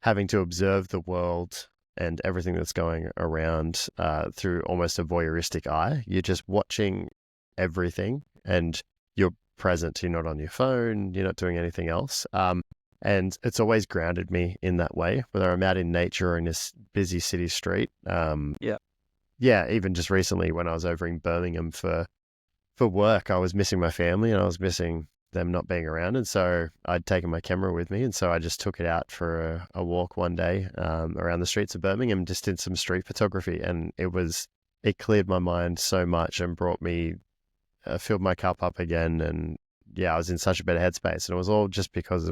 having to observe the world and everything that's going around through almost a voyeuristic eye. You're just watching everything and you're present. You're not on your phone. You're not doing anything else. And it's always grounded me in that way, whether I'm out in nature or in this busy city street. Yeah. Yeah, even just recently when I was over in Birmingham for work, I was missing my family and I was missing them not being around. And so I'd taken my camera with me. And so I just took it out for a walk one day around the streets of Birmingham, just did some street photography. And it cleared my mind so much and filled my cup up again. And yeah, I was in such a better headspace. And it was all just because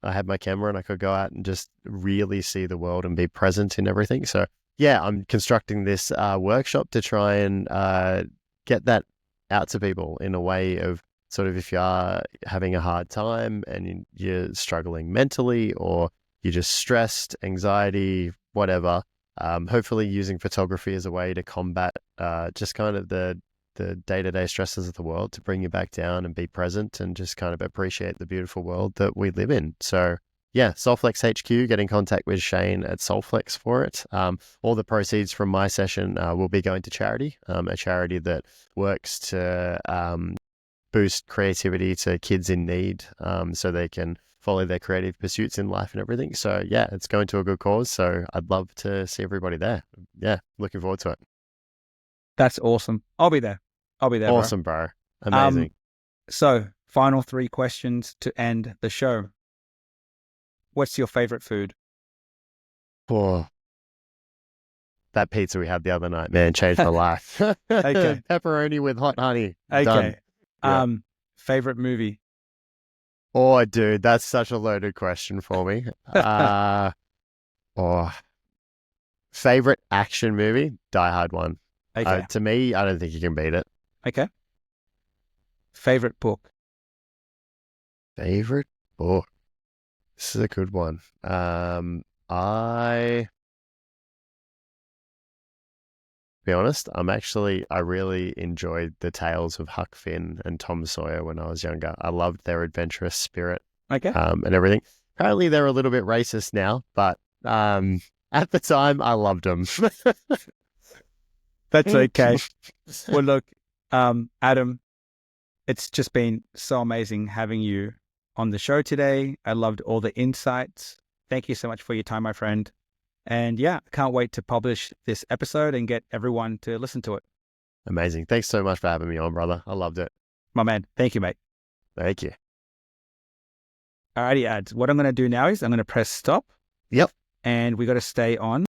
I had my camera and I could go out and just really see the world and be present in everything. So yeah, I'm constructing this workshop to try and get that out to people in a way of sort of if you are having a hard time and you're struggling mentally or you're just stressed, anxiety, whatever, hopefully using photography as a way to combat just kind of the day-to-day stresses of the world to bring you back down and be present and just kind of appreciate the beautiful world that we live in. So yeah, Soulflex HQ, get in contact with Shane at Soulflex for it. All the proceeds from my session will be going to charity, a charity that works to boost creativity to kids in need so they can follow their creative pursuits in life and everything. So yeah, it's going to a good cause. So I'd love to see everybody there. Yeah, looking forward to it. That's awesome. I'll be there. I'll be there, bro. Awesome, bro. Amazing. So final 3 questions to end the show. What's your favorite food? Oh, that pizza we had the other night, man, changed my life. Okay. Pepperoni with hot honey. Okay. Done. Yeah. Favorite movie? Oh, dude, that's such a loaded question for me. Favorite action movie? Die Hard 1. Okay. To me, I don't think you can beat it. Okay. Favorite book? Favorite book? This is a good one. Be honest, I really enjoyed the tales of Huck Finn and Tom Sawyer when I was younger. I loved their adventurous spirit, Okay. and everything. Apparently, they're a little bit racist now, but at the time, I loved them. That's okay. Well, look, Adam, it's just been so amazing having you on the show today. I loved all the insights. Thank you so much for your time, my friend. And yeah, can't wait to publish this episode and get everyone to listen to it. Amazing. Thanks so much for having me on, brother. I loved it. My man. Thank you, mate. Thank you. Alrighty, ads. What I'm going to do now is I'm going to press stop. Yep. And we got to stay on